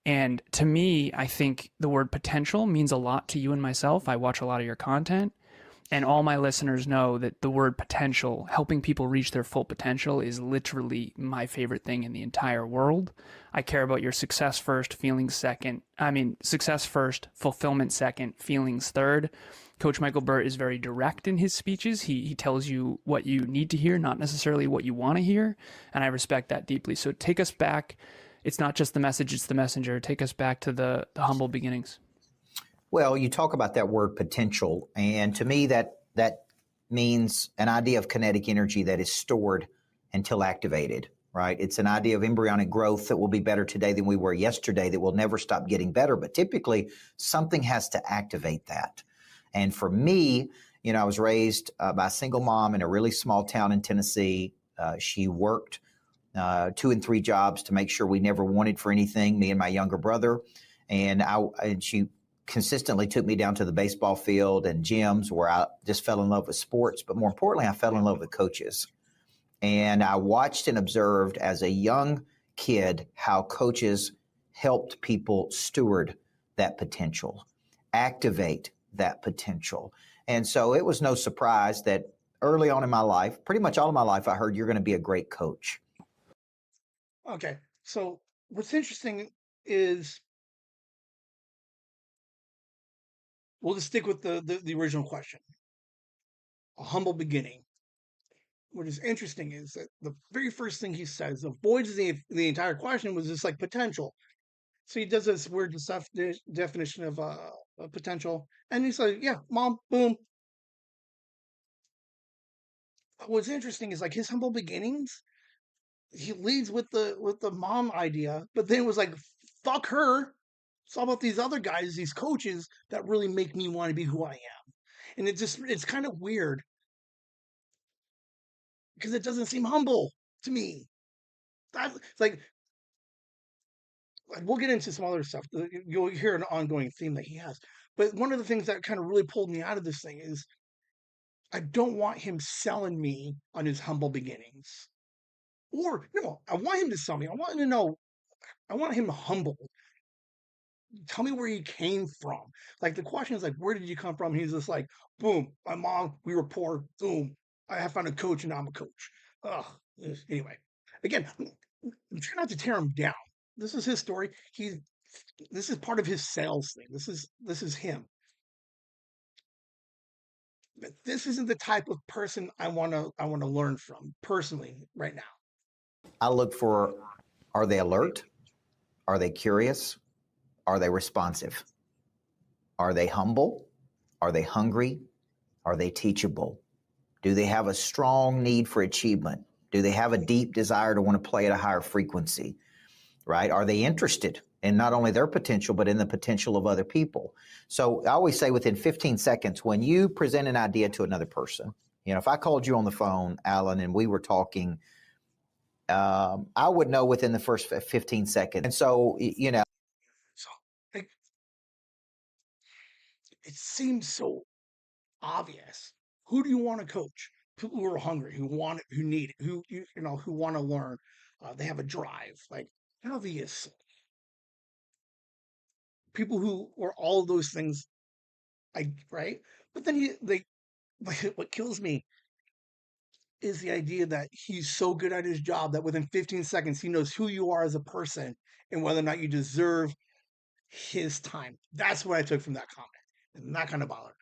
And to me, I think the word potential means a lot to you and myself. I watch a lot of your content, and all my listeners know that the word potential, helping people reach their full potential, is literally my favorite thing in the entire world. I care about your success first, feelings second. Success first, fulfillment second, feelings third. Coach Michael Burt is very direct in his speeches. He tells you what you need to hear, not necessarily what you want to hear. And I respect that deeply. So take us back. It's not just the message, it's the messenger. Take us back to the humble beginnings. Well, you talk about that word potential, and to me that means an idea of kinetic energy that is stored until activated, right? It's an idea of embryonic growth that will be better today than we were yesterday, that will never stop getting better, but typically something has to activate that. And for me, I was raised by a single mom in a really small town in Tennessee. She worked 2 and 3 jobs to make sure we never wanted for anything, me and my younger brother. And she consistently took me down to the baseball field and gyms where I just fell in love with sports. But more importantly, I fell in love with coaches. And I watched and observed as a young kid how coaches helped people steward that potential, activate that potential. And so it was no surprise that early on in my life, pretty much all of my life, I heard you're going to be a great coach. Okay, so what's interesting is we'll just stick with the original question. A humble beginning. What is interesting is that the very first thing he says avoids the entire question was just like potential. So he does this weird definition of potential, and he's like, "Yeah, mom, boom." What's interesting is like his humble beginnings. He leads with the mom idea, but then it was like, "Fuck her." It's all about these other guys, these coaches that really make me want to be who I am. And it's kind of weird because it doesn't seem humble to me. It's like we'll get into some other stuff. You'll hear an ongoing theme that he has. But one of the things that kind of really pulled me out of this thing is I don't want him selling me on his humble beginnings. Or, no, I want him to sell me. I want him to know, I want him humble. Tell me where he came from. Like the question is like, where did you come from? He's just like, boom, my mom, we were poor. Boom, I have found a coach and I'm a coach. Ugh. Anyway, again, I'm trying not to tear him down. This is his story. This is part of his sales thing. This is him. But this isn't the type of person I want to learn from personally right now. I look for, are they alert? Are they curious? Are they responsive? Are they humble? Are they hungry? Are they teachable? Do they have a strong need for achievement? Do they have a deep desire to want to play at a higher frequency, right? Are they interested in not only their potential, but in the potential of other people? So I always say within 15 seconds, when you present an idea to another person, if I called you on the phone, Alan, and we were talking, I would know within the first 15 seconds. And so, So, like, it seems so obvious. Who do you want to coach? People who are hungry, who want it, who need it, who want to learn. They have a drive. Like, obvious people who are all of those things. Right. But then what kills me is the idea that he's so good at his job that within 15 seconds he knows who you are as a person and whether or not you deserve his time. That's what I took from that comment, and that kind of bothered me.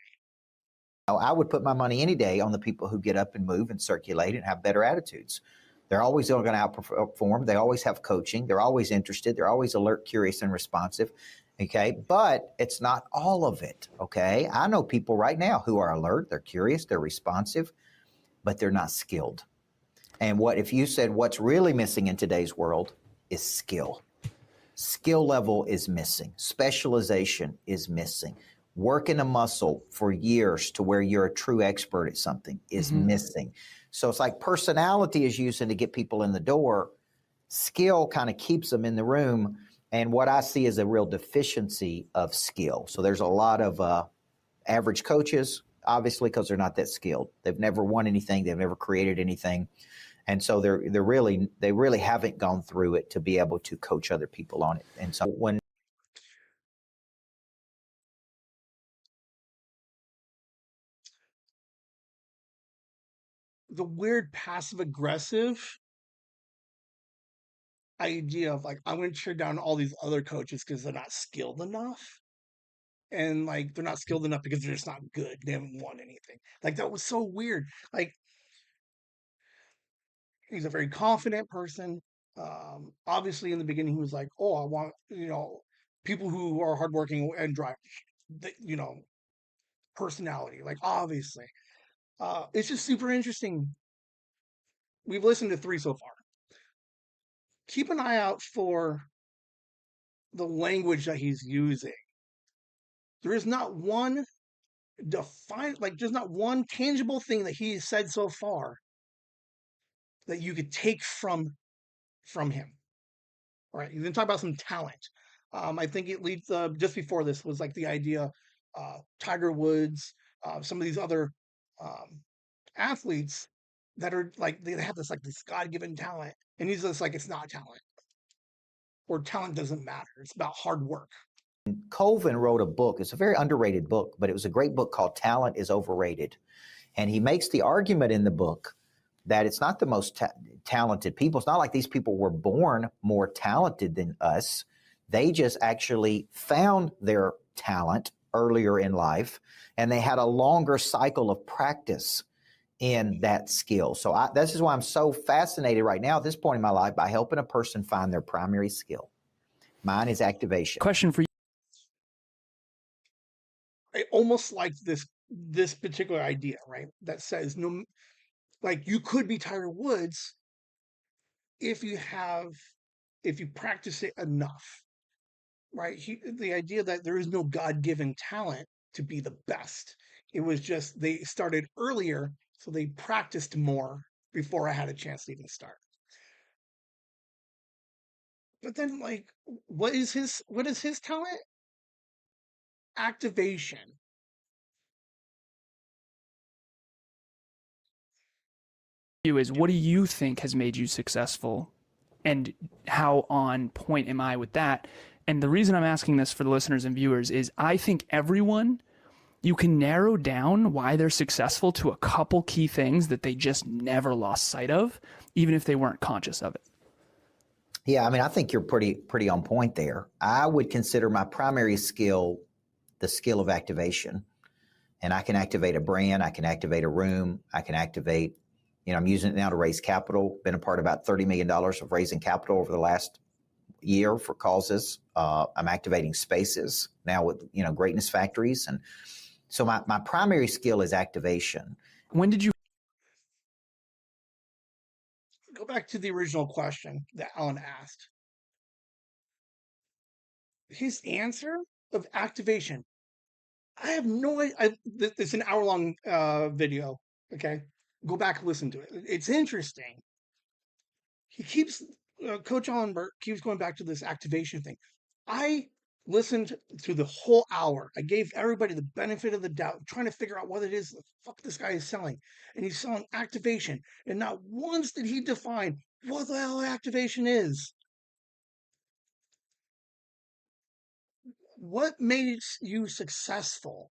I would put my money any day on the people who get up and move and circulate and have better attitudes. They're always going to outperform. They always have coaching. They're always interested. They're always alert, curious, and responsive. Okay. But it's not all of it. Okay. I know people right now who are alert, they're curious, they're responsive, but they're not skilled. And if you said what's really missing in today's world is skill. Skill level is missing. Specialization is missing. Working a muscle for years to where you're a true expert at something is missing. So it's like personality is using to get people in the door. Skill kind of keeps them in the room. And what I see is a real deficiency of skill. So there's a lot of average coaches, obviously, because they're not that skilled. They've never won anything. They've never created anything. And so they really haven't gone through it to be able to coach other people on it. And so when the weird passive aggressive idea of like, I'm going to tear down all these other coaches because they're not skilled enough. And like, they're not skilled enough because they're just not good. They haven't won anything. Like, that was so weird. Like, he's a very confident person. Obviously, in the beginning, he was like, "Oh, I want people who are hardworking and drive, personality." Like, obviously, it's just super interesting. We've listened to 3 so far. Keep an eye out for the language that he's using. There is not one there's not one tangible thing that he has said so far that you could take from him. All right, he's going to talk about some talent. I think it leads just before this was like the idea, Tiger Woods, some of these other athletes that are like they have this God-given talent, and he's just like, it's not talent, or talent doesn't matter. It's about hard work. Colvin wrote a book, it's a very underrated book, but it was a great book called Talent is Overrated. And he makes the argument in the book that it's not the most talented people. It's not like these people were born more talented than us. They just actually found their talent earlier in life, and they had a longer cycle of practice in that skill. So this is why I'm so fascinated right now at this point in my life by helping a person find their primary skill. Mine is activation. Question for you. I almost like this particular idea, right? That says no, like you could be Tiger Woods if you practice it enough, right? The idea that there is no God-given talent to be the best. It was just they started earlier, so they practiced more before I had a chance to even start. But then, like, what is his talent? Activation. Is what do you think has made you successful, and how on point am I with that? And the reason I'm asking this for the listeners and viewers is I think everyone, you can narrow down why they're successful to a couple key things that they just never lost sight of, even if they weren't conscious of it. Yeah, I mean, I think you're pretty on point there. I would consider my primary skill the skill of activation. And I can activate a brand, I can activate a room, I can activate, I'm using it now to raise capital. Been a part of about $30 million of raising capital over the last year for causes. I'm activating spaces now with, greatness factories. And so my primary skill is activation. When did you go back to the original question that Alan asked? His answer of activation, I have no idea. It's an hour-long video, okay? Go back and listen to it. It's interesting. he keeps Coach Allenberg keeps going back to this activation thing. I listened to the whole hour. I gave everybody the benefit of the doubt, trying to figure out what it is the fuck this guy is selling. And he's selling activation. And not once did he define what the hell activation is. What makes you successful?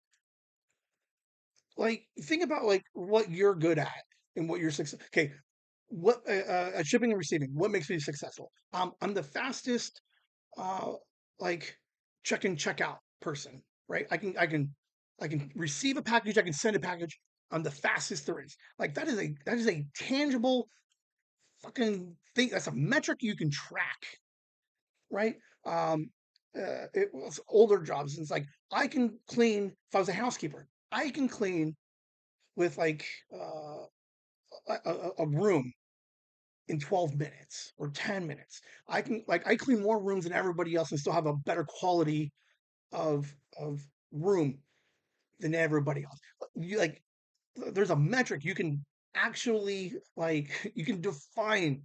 Like, think about like what you're good at and what you're successful. Okay, what at shipping and receiving? What makes me successful? I'm the fastest uh like check in check out person, right? I can receive a package, I can send a package. I'm the fastest there is. Like that is a tangible fucking thing. That's a metric you can track, right? um it was older jobs. It's like I can clean. If I was a housekeeper, I can clean with like a room in 12 minutes or 10 minutes. I clean more rooms than everybody else and still have a better quality of room than everybody else. You like there's a metric you can actually like you can define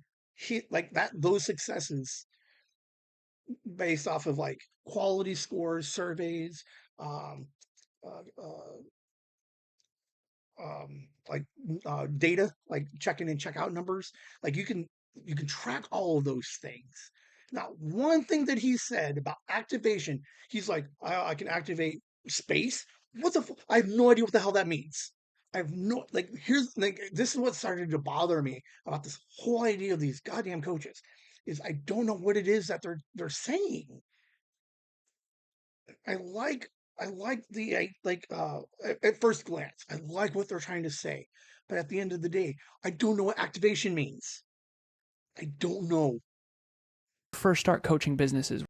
like that those successes based off of like quality scores, surveys, um, uh, like data, like check-in and check-out numbers. Like you can track all of those things. Not one thing that he said about activation. He's like, I can activate space. I have no idea what the hell that means. I have no like. Here's like this is what started to bother me about this whole idea of these goddamn coaches, is I don't know what it is that they're saying. I like at first glance, I like what they're trying to say, but at the end of the day, I don't know what activation means. I don't know. First start coaching businesses.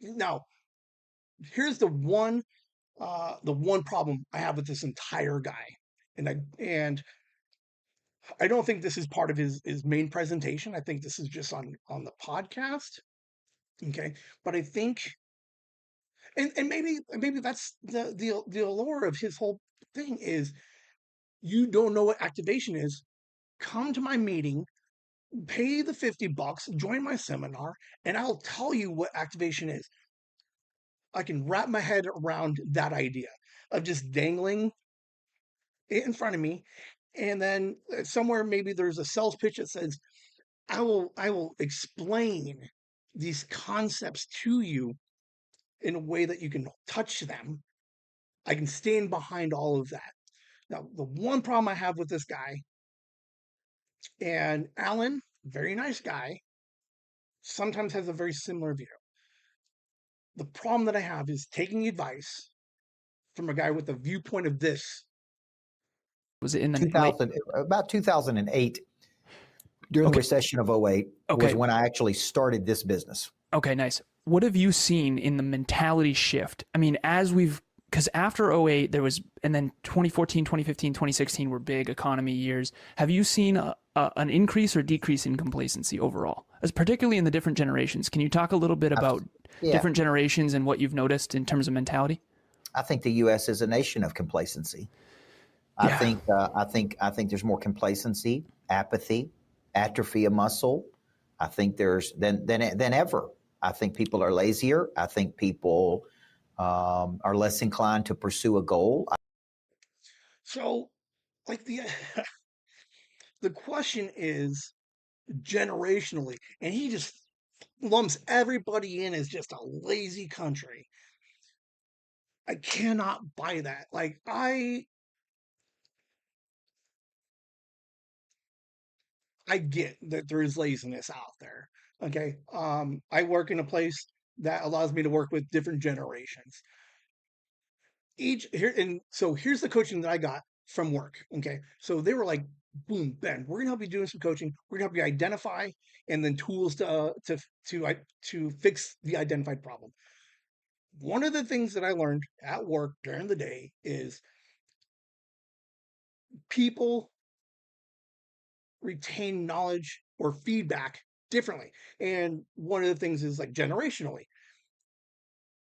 Now, here's the one problem I have with this entire guy. And I don't think this is part of his main presentation. I think this is just on the podcast. Okay. But I think and maybe that's the allure of his whole thing is you don't know what activation is. Come to my meeting, pay the $50, join my seminar, and I'll tell you what activation is. I can wrap my head around that idea of just dangling it in front of me. And then somewhere maybe there's a sales pitch that says, I will explain these concepts to you in a way that you can touch them. I can stand behind all of that. Now, the one problem I have with this guy, and Alan, very nice guy, sometimes has a very similar view. The problem that I have is taking advice from a guy with the viewpoint of this. Was it in the late? 2000, about 2008, during the recession of 08, was when I actually started this business. Okay, nice. What have you seen in the mentality shift? I mean, because after 08, there was, and then 2014, 2015, 2016 were big economy years. Have you seen an increase or decrease in complacency overall, as particularly in the different generations? Can you talk a little bit about different generations and what you've noticed in terms of mentality? I think the U.S. is a nation of complacency. I think there's more complacency, apathy, atrophy of muscle. I think there's than ever. I think people are lazier. I think people are less inclined to pursue a goal. So, like the question is generationally, and he just lumps everybody in as just a lazy country. I cannot buy that. Like I get that there is laziness out there. Okay. I work in a place that allows me to work with different generations. Here's the coaching that I got from work. Okay. So they were like, boom, Ben, we're gonna help you doing some coaching. We're gonna help you identify and then tools to fix the identified problem. One of the things that I learned at work during the day is people retain knowledge or feedback differently. And one of the things is like generationally.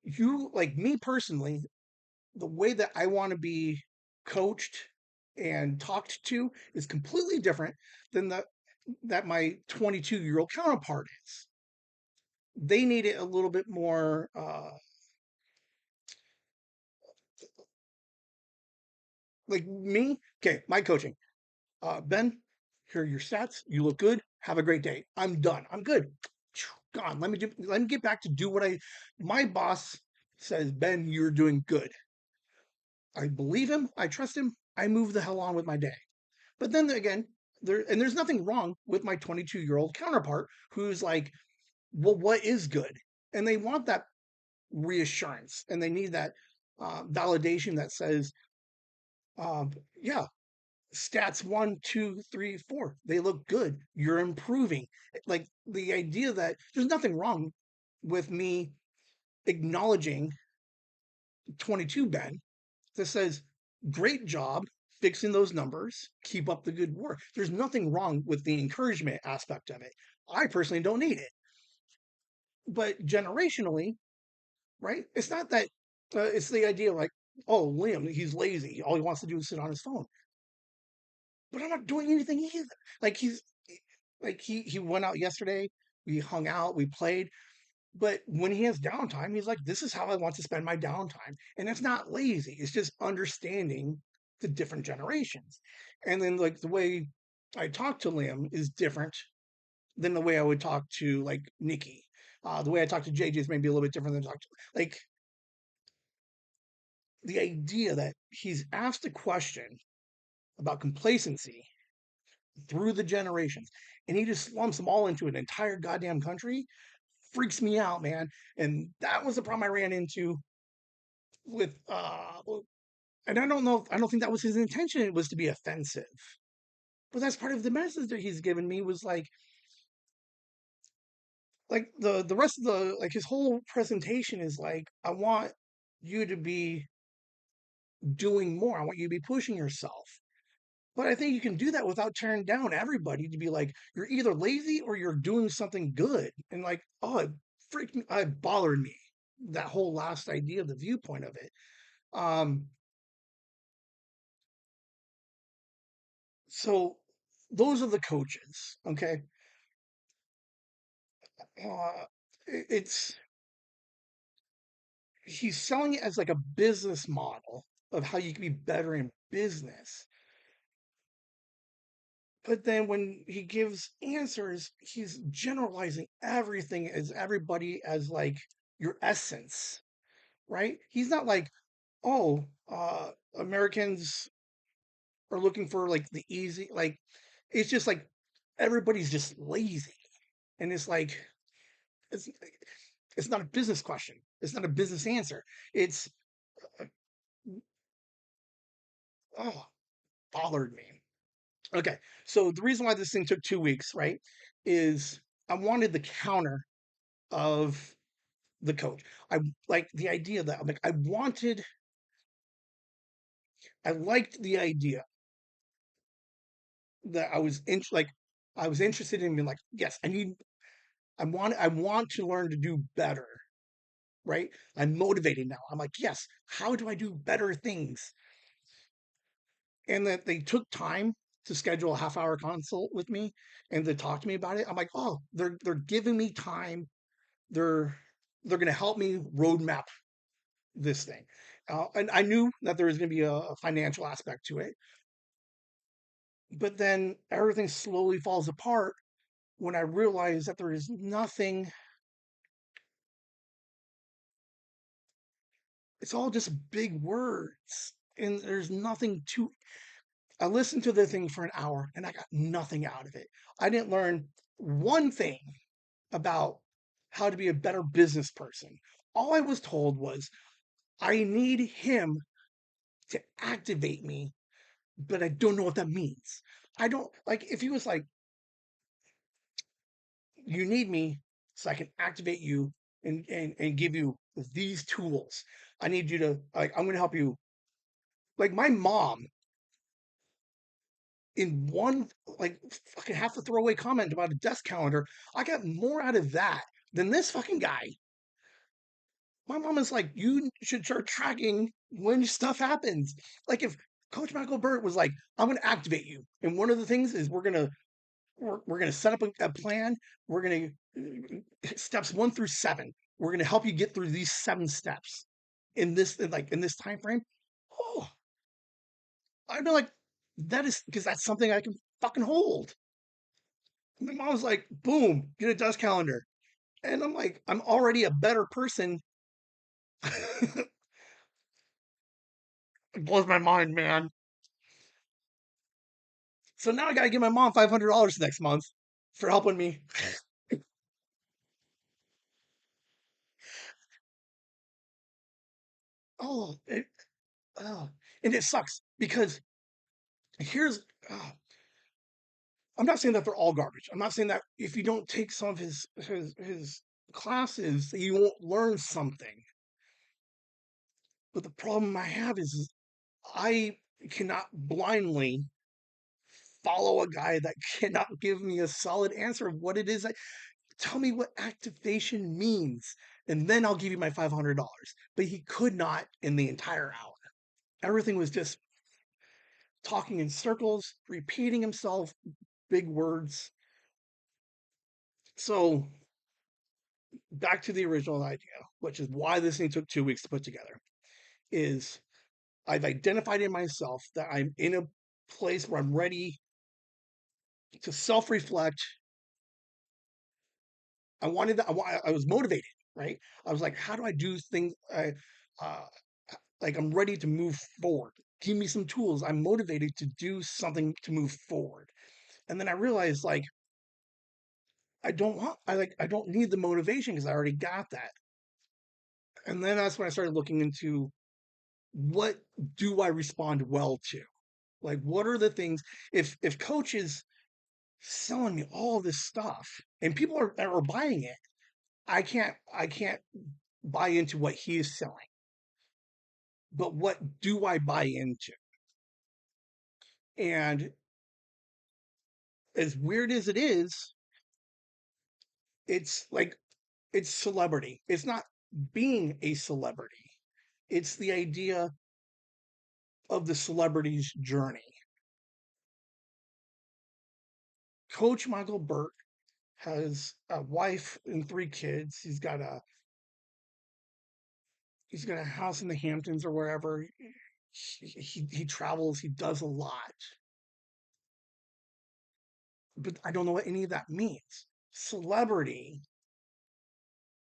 You, like me personally, the way that I want to be coached and talked to is completely different than that my 22-year-old counterpart is. They need it a little bit more like me. Okay, my coaching. Ben, here are your stats. You look good. Have a great day. I'm done. I'm good. Gone. Let me get back to do what my boss says, Ben, you're doing good. I believe him. I trust him. I move the hell on with my day. But then again, there's nothing wrong with my 22-year-old counterpart who's like, well, what is good? And they want that reassurance and they need that validation that says, yeah, stats 1, 2, 3, 4, they look good. You're improving. Like the idea that there's nothing wrong with me acknowledging 22 Ben that says, great job fixing those numbers. Keep up the good work. There's nothing wrong with the encouragement aspect of it. I personally don't need it. But generationally, right? It's not that, it's the idea like, oh, Liam, he's lazy. All he wants to do is sit on his phone. But I'm not doing anything either. Like he went out yesterday, we hung out, we played. But when he has downtime, he's like, this is how I want to spend my downtime. And it's not lazy, it's just understanding the different generations. And then, like, the way I talk to Liam is different than the way I would talk to, like, Nikki. The way I talk to JJ is maybe a little bit different than talk to, like, the idea that he's asked a question about complacency through the generations and he just lumps them all into an entire goddamn country freaks me out, man. And that was the problem I ran into with and I don't think that was his intention. It was to be offensive. But that's part of the message that he's given me was like the rest of the like his whole presentation is like, I want you to be doing more. I want you to be pushing yourself. But I think you can do that without tearing down everybody to be like, you're either lazy or you're doing something good. And like, oh, it bothered me. That whole last idea, the viewpoint of it. Um, so those are the coaches. Okay. Uh, it's, he's selling it as like a business model of how you can be better in business. But then when he gives answers, he's generalizing everything as everybody as like your essence, right? He's not like, oh, Americans are looking for like the easy, like it's just like everybody's just lazy, and it's like it's it's not a business question. It's not a business answer. It's oh, bothered me. Okay, so the reason why this thing took 2 weeks, right, is I wanted the counter of the coach. I like the idea that I'm like I liked the idea that I was interested in being like, yes, I want to learn to do better, right? I'm motivated now. I'm like, yes, how do I do better things? And that they took time to schedule a half-hour consult with me and to talk to me about it. I'm like, oh, they're giving me time. They're they're going to help me roadmap this thing. And I knew that there was going to be a financial aspect to it, but then everything slowly falls apart when I realize that there is nothing. It's all just big words, and there's nothing to. I listened to the thing for an hour, and I got nothing out of it. I didn't learn one thing about how to be a better business person. All I was told was I need him to activate me, but I don't know what that means. I don't like if he was like, you need me so I can activate you and give you these tools. I need you to like I'm gonna help you. Like my mom in one like fucking half a throwaway comment about a desk calendar, I got more out of that than this fucking guy. My mom is like, you should start tracking when stuff happens. Like if Coach Michael Burt was like, I'm gonna activate you. And one of the things is we're gonna we're going to set up a plan. We're going to steps 1 through 7. We're going to help you get through these 7 steps in this time frame. Oh, I'd be like, that is because that's something I can fucking hold. My mom was like, boom, get a dust calendar. And I'm like, I'm already a better person. It blows my mind, man. So now I got to give my mom $500 next month for helping me. Oh, oh, and it sucks because here's, oh, I'm not saying that they're all garbage. I'm not saying that if you don't take some of his classes, that you won't learn something. But the problem I have is I cannot blindly follow a guy that cannot give me a solid answer of what it is. Tell me what activation means, and then I'll give you my $500. But he could not in the entire hour. Everything was just talking in circles, repeating himself, big words. So back to the original idea, which is why this thing took 2 weeks to put together, is I've identified in myself that I'm in a place where I'm ready to self-reflect. I was motivated, right? I was like, how do I do things? Uh, like I'm ready to move forward. Give me some tools. I'm motivated to do something to move forward. And then I realized like I don't need the motivation because I already got that. And then that's when I started looking into what do I respond well to? Like what are the things if coach is selling me all this stuff and people are buying it, I can't buy into what he is selling. But what do I buy into? And as weird as it is, it's like it's celebrity. It's not being a celebrity. It's the idea of the celebrity's journey. Coach Michael Burt has a wife and 3 kids. He's got a house in the Hamptons or wherever. He travels. He does a lot, but I don't know what any of that means. Celebrity,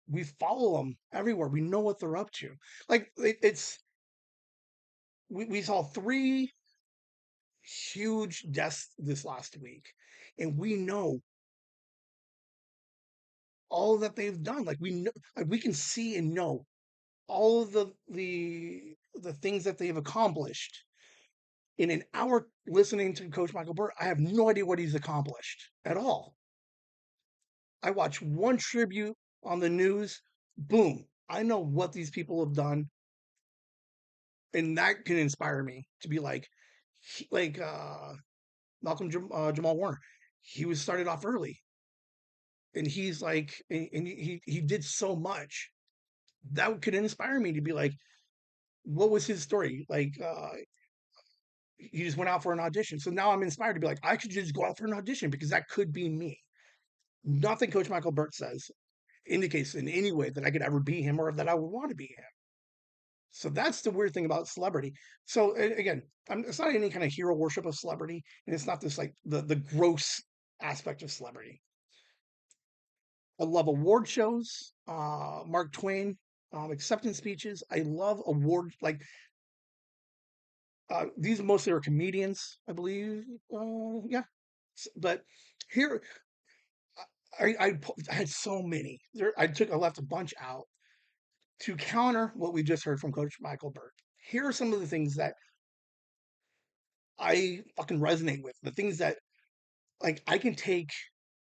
we follow them everywhere. We know what they're up to. Like it's we saw 3 huge deaths this last week, and we know all that they've done. Like we know, like we can see and know all of the things that they've accomplished. In an hour listening to Coach Michael Burt, I have no idea what he's accomplished at all. I watch one tribute on the news, boom, I know what these people have done, and that can inspire me to be like Jamal Warner. He was started off early, and he's like, and he did so much that could inspire me to be like, what was his story? Like, he just went out for an audition. So now I'm inspired to be like, I could just go out for an audition because that could be me. Nothing Coach Michael Burt says indicates in any way that I could ever be him or that I would want to be him. So that's the weird thing about celebrity. So again, it's not any kind of hero worship of celebrity, and it's not this like the gross aspect of celebrity. I love award shows, Mark Twain, acceptance speeches. I love awards like these mostly are comedians, I believe. Yeah, but here I had so many. I left a bunch out to counter what we just heard from Coach Michael Burt. Here are some of the things that I fucking resonate with. The things that like I can take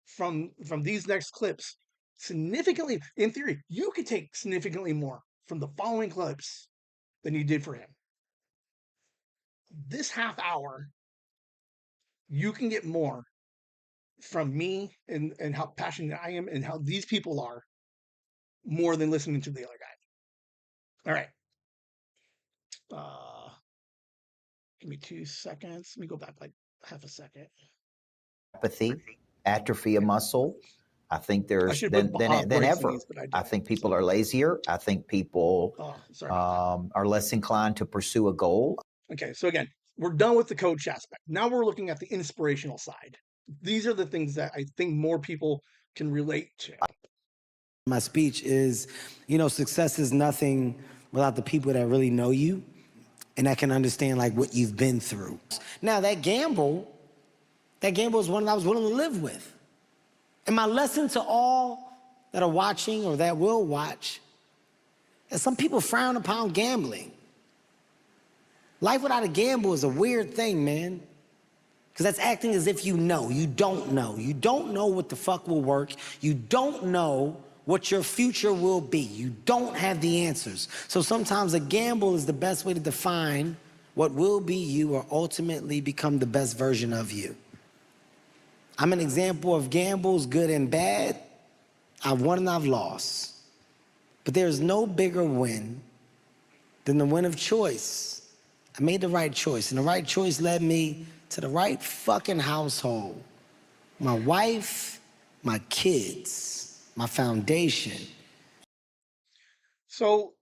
from these next clips significantly. In theory, you could take significantly more from the following clips than you did for him. This half hour, you can get more from me and how passionate I am and how these people are more than listening to the other guy. All right. Uh, give me 2 seconds. Let me go back like half a second. apathy, atrophy of muscle. I think I there's should than put than, Bob than Brace in ever. these, but I I didn't. think people are lazier. I think people Oh, sorry about that. are less inclined to pursue a goal. Okay, so again, we're done with the coach aspect. Now we're looking at the inspirational side. These are the things that I think more people can relate to. My speech is, success is nothing without the people that really know you and that can understand like what you've been through. Now that gamble is one that I was willing to live with. And my lesson to all that are watching or that will watch is some people frown upon gambling. Life without a gamble is a weird thing, man. Because that's acting as if you know. You don't know. You don't know what the fuck will work. You don't know what your future will be. You don't have the answers. So sometimes a gamble is the best way to define what will be you or ultimately become the best version of you. I'm an example of gambles, good and bad. I've won and I've lost. But there's no bigger win than the win of choice. I made the right choice, and the right choice led me to the right fucking household. My wife, my kids, my foundation. So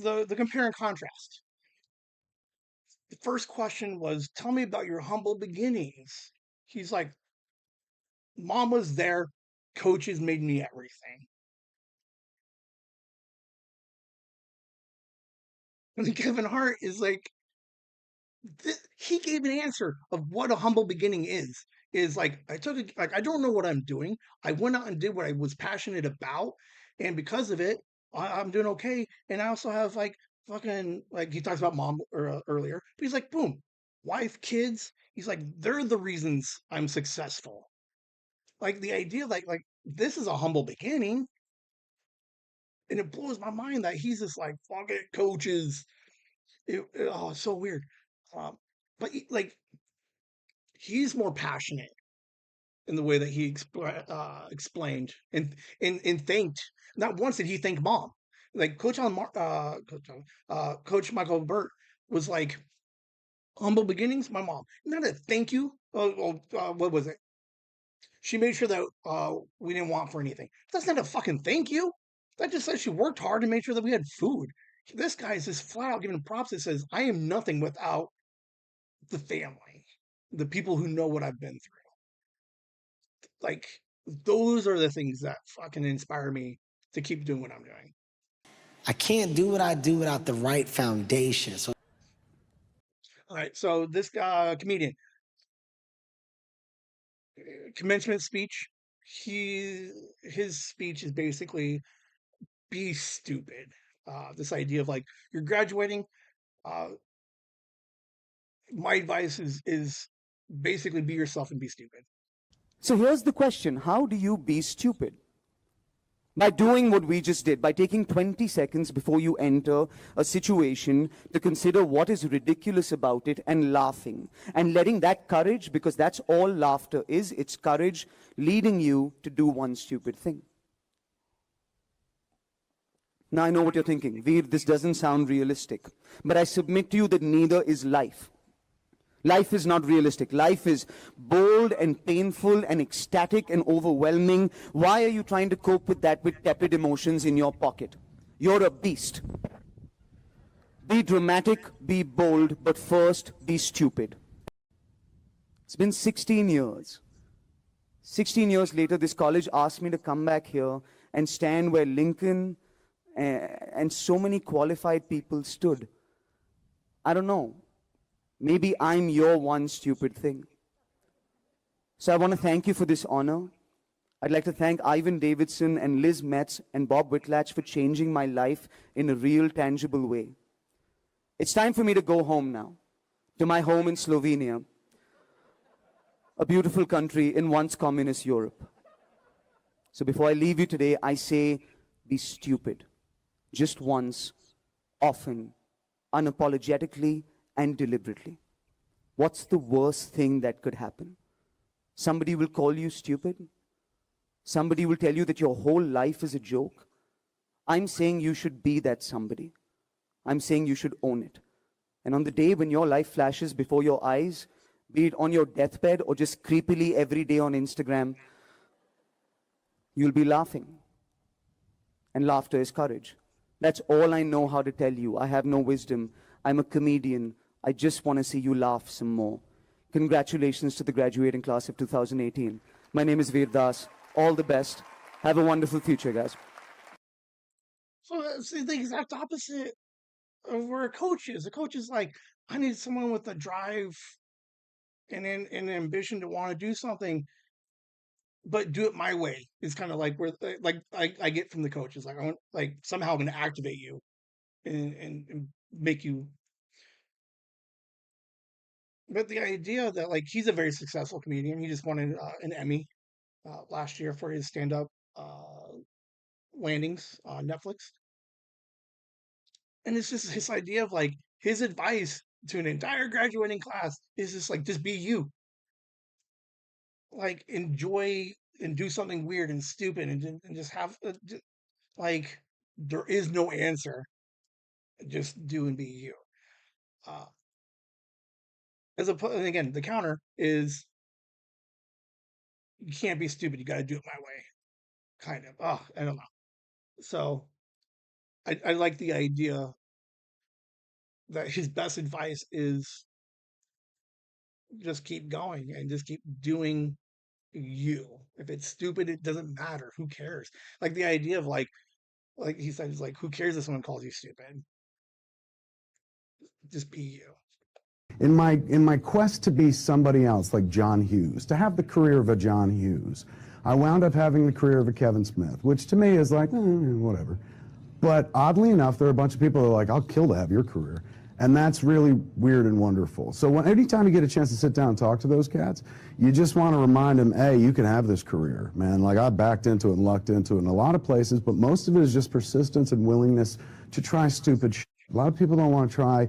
the compare and contrast. The first question was, tell me about your humble beginnings. He's like, Mom was there, coaches made me everything. And then Kevin Hart is like, he gave an answer of what a humble beginning is like, I don't know what I'm doing. I went out and did what I was passionate about, and because of it, I'm doing okay. And I also have like fucking, like, he talks about mom earlier, but he's like, boom, wife, kids. He's like, they're the reasons I'm successful. Like the idea, like this is a humble beginning, and it blows my mind that he's just like, fuck it, coaches. Oh, it's so weird. Um, but like, he's more passionate in the way that he explained and thanked. Not once did he thank mom. Like Coach Michael Burt was like, humble beginnings, my mom. Not a thank you. What was it? She made sure that we didn't want for anything. That's not a fucking thank you. That just says she worked hard and made sure that we had food. This guy is just flat out giving props that says, I am nothing without the family, the people who know what I've been through. Like, those are the things that fucking inspire me to keep doing what I'm doing. I can't do what I do without the right foundation. So All right, so this comedian, commencement speech, his speech is basically be stupid. This idea of like, you're graduating. Uh, my advice is basically be yourself and be stupid. So here's the question: how do you be stupid? By doing what we just did, by taking 20 seconds before you enter a situation to consider what is ridiculous about it and laughing, and letting that courage, because that's all laughter is, it's courage leading you to do one stupid thing. Now I know what you're thinking, Veer, this doesn't sound realistic, but I submit to you that neither is life. Life is not realistic. Life is bold and painful and ecstatic and overwhelming. Why are you trying to cope with that with tepid emotions in your pocket? You're a beast. Be dramatic, be bold, but first be stupid. It's been 16 years. 16 years later, this college asked me to come back here and stand where Lincoln and so many qualified people stood. I don't know. Maybe I'm your one stupid thing. So I want to thank you for this honor. I'd like to thank Ivan Davidson and Liz Metz and Bob Whitlatch for changing my life in a real, tangible way. It's time for me to go home now, to my home in Slovenia, a beautiful country in once communist Europe. So before I leave you today, I say, be stupid. Just once, often, unapologetically, and deliberately. What's the worst thing that could happen? Somebody will call you stupid. Somebody will tell you that your whole life is a joke. I'm saying you should be that somebody. I'm saying you should own it. And on the day when your life flashes before your eyes, be it on your deathbed or just creepily every day on Instagram, you'll be laughing. And laughter is courage. That's all I know how to tell you. I have no wisdom. I'm a comedian. I just want to see you laugh some more. Congratulations to the graduating class of 2018. My name is Veer Das. All the best. Have a wonderful future, guys. So it's the exact opposite of where a coach is. A coach is like, I need someone with a drive and an ambition to want to do something, but do it my way. It's kind of like where I get from the coaches. Like I want, like somehow I'm going to activate you and make you. But the idea that like he's a very successful comedian. He just won an Emmy last year for his stand-up landings on Netflix. And it's just his idea of like his advice to an entire graduating class is just like, just be you. Like enjoy and do something weird and stupid and just have like there is no answer. Just do and be you. Uh, and again, the counter is you can't be stupid. You got to do it my way. Kind of. Oh, I don't know. So I like the idea that his best advice is just keep going and just keep doing you. If it's stupid, it doesn't matter. Who cares? Like the idea of like he said, is like, who cares if someone calls you stupid? Just be you. In my quest to be somebody else like John Hughes, to have the career of a John Hughes, I wound up having the career of a Kevin Smith, which to me is like, whatever. But oddly enough, there are a bunch of people that are like, I'll kill to have your career. And that's really weird and wonderful. So anytime you get a chance to sit down and talk to those cats, you just want to remind them, hey, you can have this career, man. Like I backed into it and lucked into it in a lot of places, but most of it is just persistence and willingness to try stupid shit. A lot of people don't want to try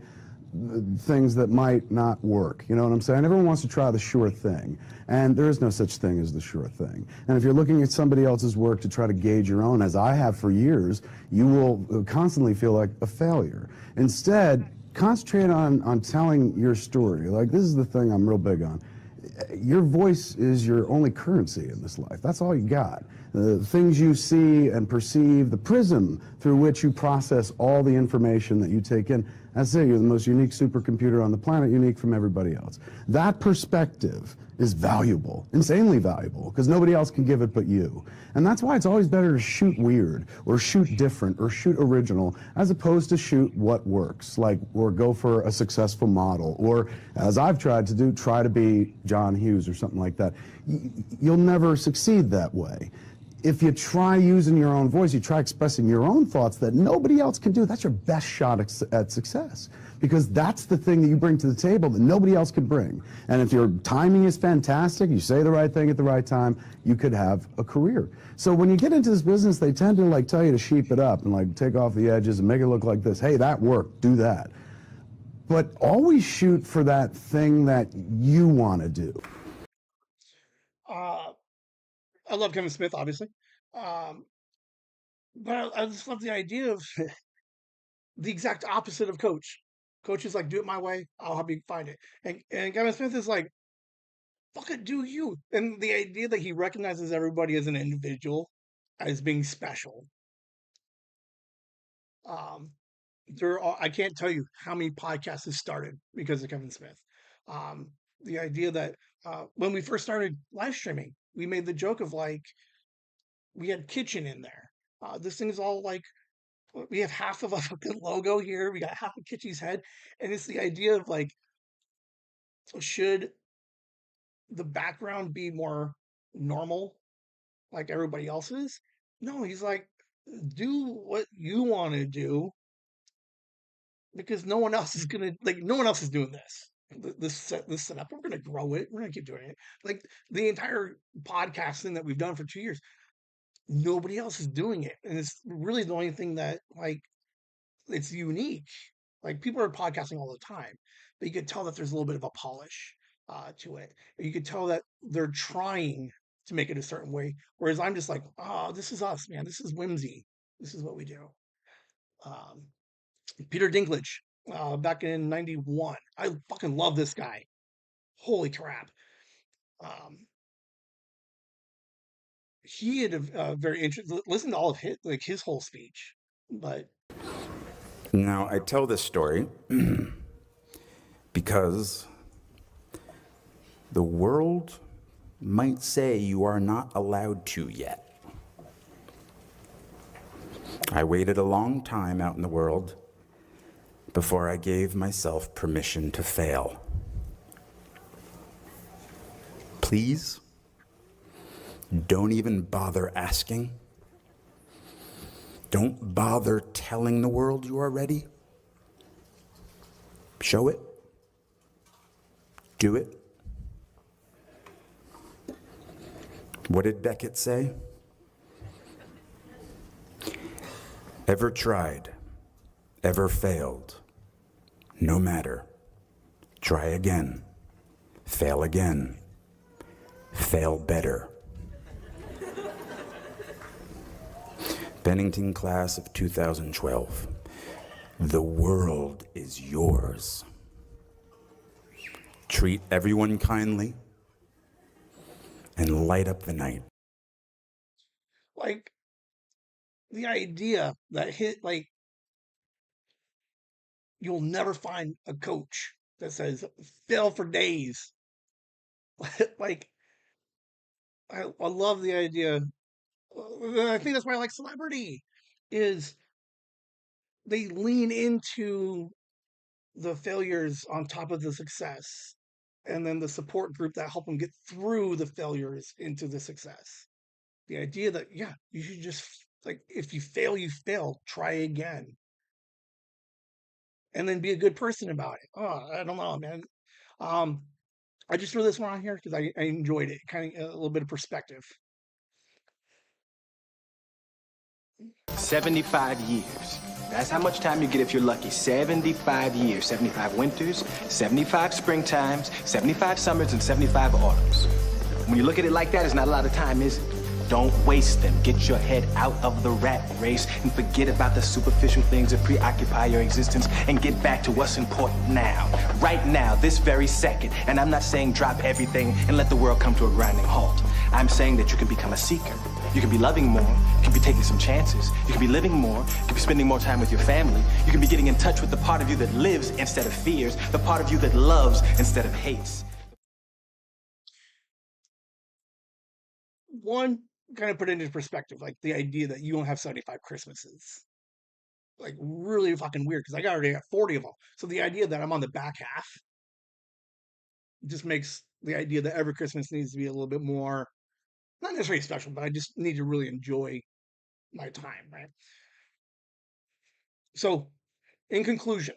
things that might not work. You know what I'm saying? Everyone wants to try the sure thing. And there is no such thing as the sure thing. And if you're looking at somebody else's work to try to gauge your own, as I have for years, you will constantly feel like a failure. Instead, concentrate on telling your story. Like, this is the thing I'm real big on. Your voice is your only currency in this life. That's all you got. The things you see and perceive, the prism through which you process all the information that you take in, that's it. You're the most unique supercomputer on the planet, unique from everybody else. That perspective is valuable, insanely valuable, because nobody else can give it but you. And that's why it's always better to shoot weird, or shoot different, or shoot original, as opposed to shoot what works, like, or go for a successful model, or, as I've tried to do, try to be John Hughes or something like that. You'll never succeed that way. If you try using your own voice, you try expressing your own thoughts that nobody else can do, that's your best shot at success. Because that's the thing that you bring to the table that nobody else can bring. And if your timing is fantastic, you say the right thing at the right time, you could have a career. So when you get into this business, they tend to like tell you to sheep it up and like take off the edges and make it look like this. Hey, that worked, do that. But always shoot for that thing that you want to do. I love Kevin Smith, obviously. But I just love the idea of the exact opposite of Coach. Coach is like, do it my way, I'll help you find it. And Kevin Smith is like, fuck it, do you. And the idea that he recognizes everybody as an individual, as being special. I can't tell you how many podcasts have started because of Kevin Smith. The idea that when we first started live streaming, we made the joke of like, we had kitchen in there. This thing is all like, we have half of a fucking logo here. We got half of Kitchy's head. And it's the idea of like, should the background be more normal like everybody else's? No, he's like, do what you want to do because no one else is gonna like. No one else is doing this. This setup. We're gonna grow it. We're gonna keep doing it. Like the entire podcasting that we've done for 2 years, nobody else is doing it, and it's really the only thing that like it's unique. Like people are podcasting all the time, but you could tell that there's a little bit of a polish to it. You could tell that they're trying to make it a certain way. Whereas I'm just like, oh, this is us, man. This is Whimsy. This is what we do. Um, Peter Dinklage, back in '91. I fucking love this guy. holy crap. He had a very interesting, listen to all of his whole speech, but Now, I tell this story because the world might say you are not allowed to yet. I waited a long time out in the world before I gave myself permission to fail. Please, don't even bother asking. Don't bother telling the world you are ready. Show it. Do it. What did Beckett say? Ever tried, ever failed, no matter. Try again, fail again, fail better. Bennington class of 2012. The world is yours. Treat everyone kindly and light up the night. like the idea that you'll never find a coach that says fail for days. like I love the idea. I think that's why I like celebrity is they lean into the failures on top of the success, and then the support group that help them get through the failures into the success. The idea that, yeah, you should just, like, if you fail, you fail, try again, and then be a good person about it. Oh, I don't know, man. Um, I just threw this one on here because I enjoyed it. Kind of a little bit of perspective. 75 years. That's how much time you get if you're lucky. 75 years. 75 winters, 75 springtimes, 75 summers, and 75 autumns. When you look at it like that, it's not a lot of time, is it? Don't waste them. Get your head out of the rat race and forget about the superficial things that preoccupy your existence and get back to what's important now. Right now, this very second. And I'm not saying drop everything and let the world come to a grinding halt. I'm saying that you can become a seeker. You can be loving more. You can be taking some chances. You can be living more. You can be spending more time with your family. You can be getting in touch with the part of you that lives instead of fears, the part of you that loves instead of hates. One, kind of put it into perspective, like the idea that you don't have 75 Christmases. Like, really fucking weird, because I already got 40 of them. So the idea that I'm on the back half just makes the idea that every Christmas needs to be a little bit more, not necessarily special, but I just need to really enjoy my time, right? So, in conclusion,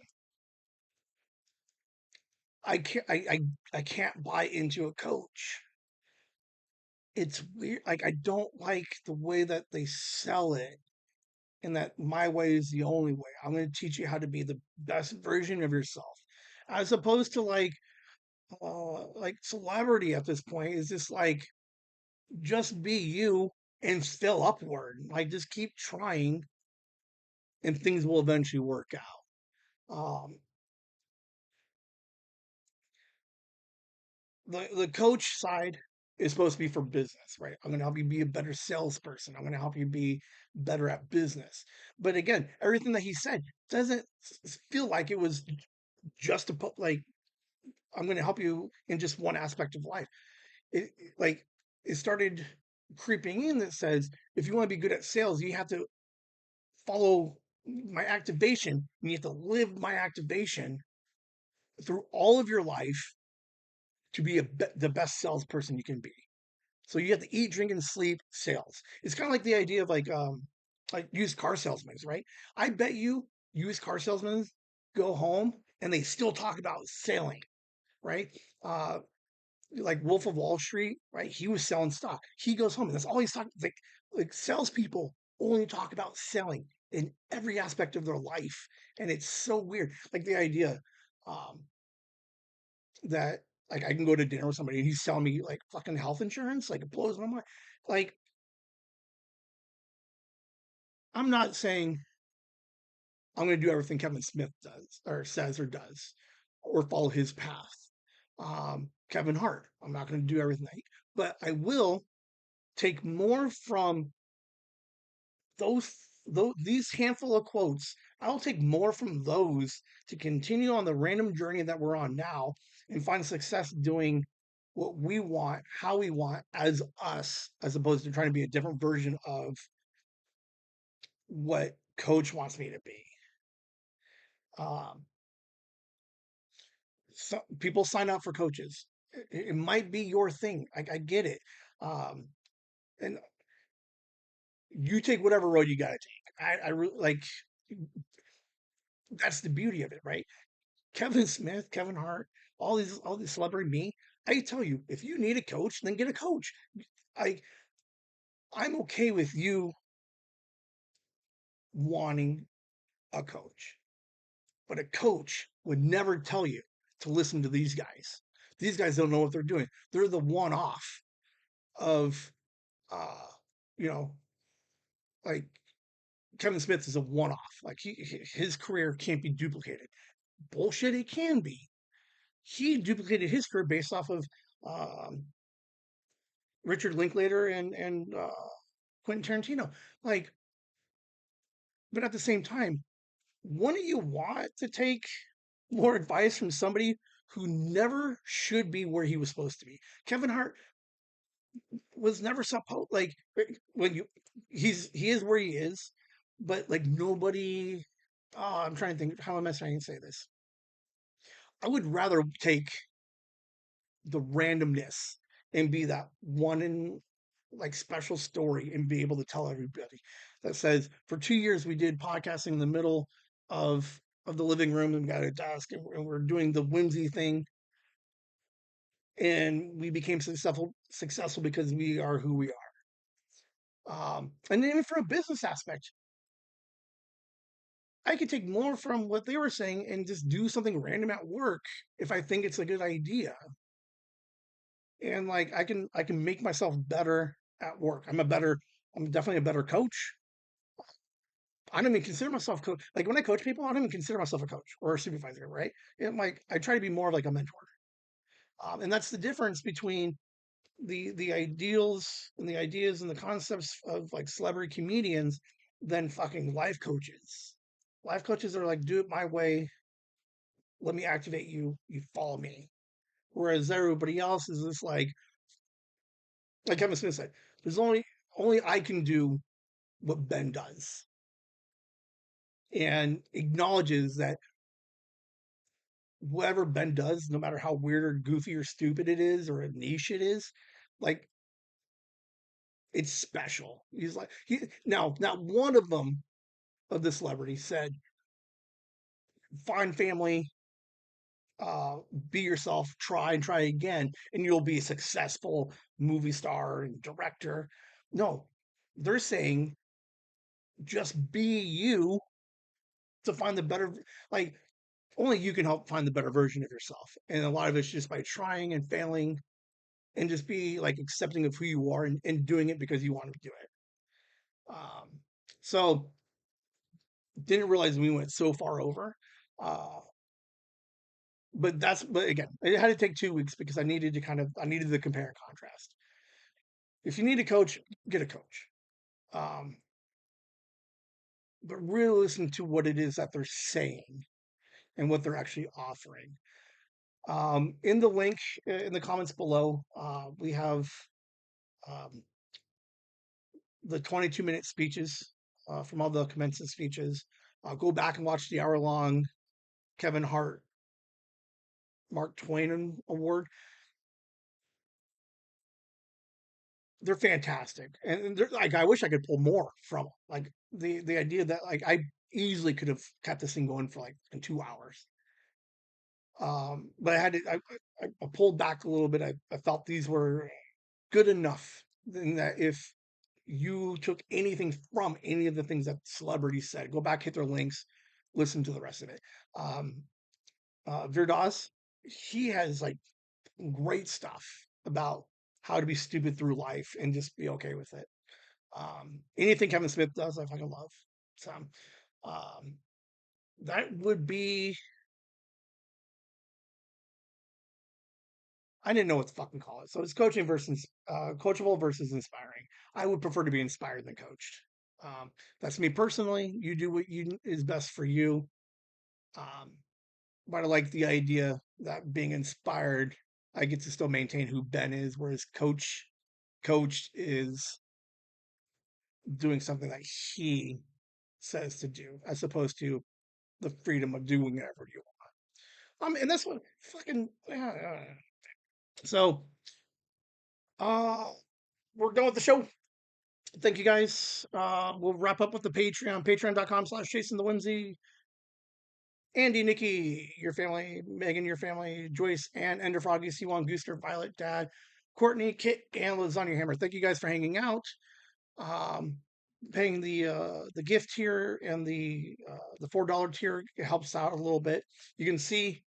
I can't buy into a coach. It's weird. Like, I don't like the way that they sell it, and that my way is the only way. I'm going to teach you how to be the best version of yourself, as opposed to like celebrity at this point is just like, just be you and fill upward. Like, just keep trying, and things will eventually work out. The coach side is supposed to be for business, right? I'm going to help you be a better salesperson. I'm going to help you be better at business. But again, everything that he said doesn't feel like it was just to put, like, I'm going to help you in just one aspect of life. Like, it started creeping in that says, if you want to be good at sales, you have to follow my activation. And you have to live my activation through all of your life to be the best salesperson you can be. So you have to eat, drink, and sleep sales. It's kind of like the idea of like used car salesmen, right? I bet you used car salesmen go home and they still talk about selling, right? Uh, like Wolf of Wall Street, right? He was selling stock. He goes home and that's all he's talking. Like salespeople only talk about selling in every aspect of their life, and it's so weird. Like the idea um, that, like, I can go to dinner with somebody and he's selling me like fucking health insurance. Like, it blows my mind. Like, I'm not saying I'm going to do everything Kevin Smith does or says or does or follow his path. Kevin Hart. I'm not going to do everything, but I will take more from these handful of quotes. I'll take more from those to continue on the random journey that we're on now and find success doing what we want, how we want as us, as opposed to trying to be a different version of what coach wants me to be. Um, so people sign up for coaches. It might be your thing. I get it. And you take whatever road you got to take. I really like, that's the beauty of it, right? Kevin Smith, Kevin Hart, all these celebrity me. I tell you, if you need a coach, then get a coach. I I'm okay with you wanting a coach, but a coach would never tell you to listen to these guys. These guys don't know what they're doing. They're the one off of, uh, you know, like Kevin Smith is a one off. Like his career can't be duplicated. Bullshit, it can be. He duplicated his career based off of um, Richard Linklater and Quentin Tarantino. Like, but at the same time, wouldn't you want to take more advice from somebody who never should be where he was supposed to be? Kevin Hart was never supposed, like, when you he is where he is, but like nobody. Oh, I'm trying to think. How am I trying to say this? I would rather take the randomness and be that one in like special story and be able to tell everybody that says for 2 years we did podcasting in the middle of the living room and we got a desk and we're doing the Whimsy thing and we became successful because we are who we are. And then even from a business aspect, I could take more from what they were saying and just do something random at work if I think it's a good idea. And like I can make myself better at work. I'm definitely a better coach. I don't even consider myself coach. Like when I coach people, I don't even consider myself a coach or a supervisor, right? And like I try to be more of like a mentor. And that's the difference between the ideals and the ideas and the concepts of like celebrity comedians than fucking life coaches. Life coaches are like, do it my way. Let me activate you. You follow me. Whereas everybody else is just like Kevin Smith said, there's only I can do what Ben does, and acknowledges that whatever Ben does, no matter how weird or goofy or stupid it is or a niche it is, like it's special. He's like now not one of them of the celebrities said find family, uh, be yourself, try and try again, and you'll be a successful movie star and director. No, they're saying just be you to find the better, like only you can help find the better version of yourself. And a lot of it's just by trying and failing and just be like accepting of who you are and doing it because you want to do it. So didn't realize we went so far over. Uh, but again, it had to take 2 weeks because I needed the compare and contrast. If you need a coach, get a coach. Um, but really listen to what it is that they're saying and what they're actually offering. In the link in the comments below, we have um, the 22-minute speeches from all the commencement speeches. Go back and watch the hour-long Kevin Hart, Mark Twain Award. They're fantastic, and they're, like I wish I could pull more from them. Like the idea that like I easily could have kept this thing going for like in 2 hours. But I had to. I pulled back a little bit. I felt these were good enough, in that if you took anything from any of the things that celebrities said, go back, hit their links, listen to the rest of it. Um, Virdas, he has like great stuff about how to be stupid through life and just be okay with it. Anything Kevin Smith does, I fucking love. So um, that would be I didn't know what to fucking call it. So it's coaching versus coachable versus inspiring. I would prefer to be inspired than coached. That's me personally. You do what you is best for you. Um, but I like the idea that being inspired, I get to still maintain who Ben is, whereas coached is doing something that he says to do, as opposed to the freedom of doing whatever you want. And that's what fucking. So, uh, we're done with the show. Thank you guys. We'll wrap up with the Patreon, patreon.com/chasing the whimsy. Andy, Nikki, your family, Megan, your family, Joyce, Ann, Ender Froggy, C1, Gooster, Violet, Dad, Courtney, Kit, and Lasagna Hammer. Thank you guys for hanging out. Paying the gift tier and the $4 tier helps out a little bit. You can see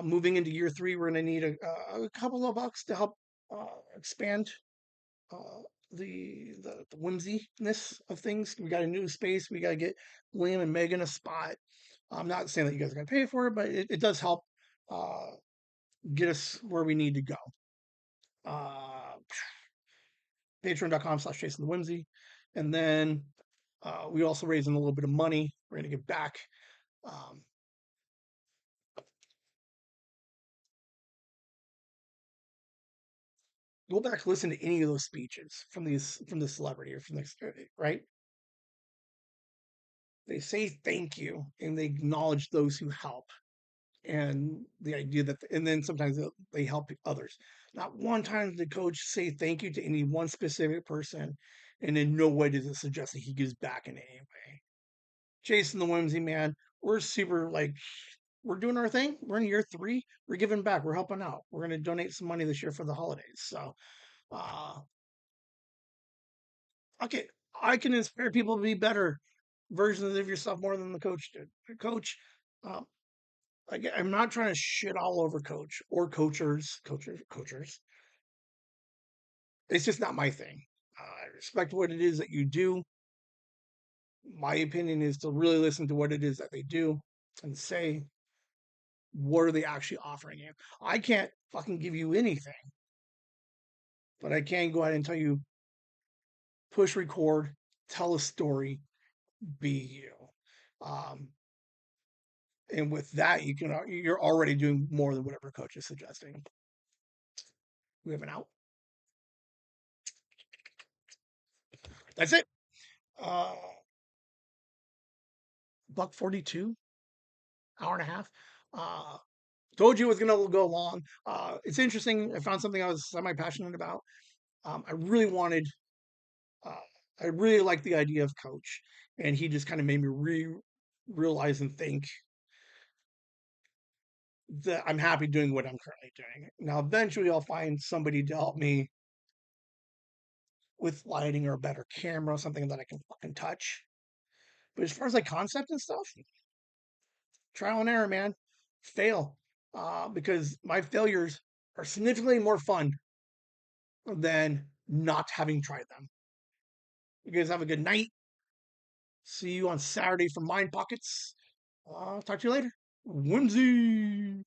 moving into year 3, we're going to need a couple of bucks to help expand uh, the whimsiness of things. We got a new space. We got to get Liam and Megan a spot. I'm not saying that you guys are going to pay for it, but it does help uh, get us where we need to go. Patreon.com/chasing the whimsy. And then we also raising a little bit of money. We're going to get back. Go back, listen to any of those speeches from the celebrity or from this, right? They say thank you and they acknowledge those who help. And the idea that, and then sometimes they help others. Not one time did the coach say thank you to any one specific person, and in no way does it suggest that he gives back in any way. Jason the Whimsy Man, we're super we're doing our thing. We're in year 3. We're giving back. We're helping out. We're going to donate some money this year for the holidays. So, okay, I can inspire people to be better versions of yourself more than the coach did. Coach, I'm not trying to shit all over coach or coachers. It's just not my thing. I respect what it is that you do. My opinion is to really listen to what it is that they do and say, what are they actually offering you? I can't fucking give you anything, but I can go ahead and tell you, push record, tell a story, be you. And with that, you're already doing more than whatever coach is suggesting. We have an out. That's it. Buck 42, hour and a half. Told you it was going to go long. It's interesting. I found something I was semi-passionate about. I really wanted, I really like the idea of coach, and he just kind of made me realize and think that I'm happy doing what I'm currently doing. Now, eventually I'll find somebody to help me with lighting or a better camera, something that I can fucking touch. But as far as concept and stuff, trial and error, man. Fail. Because my failures are significantly more fun than not having tried them. You guys have a good night. See you on Saturday for Mind Pockets. Talk to you later. Whimsy.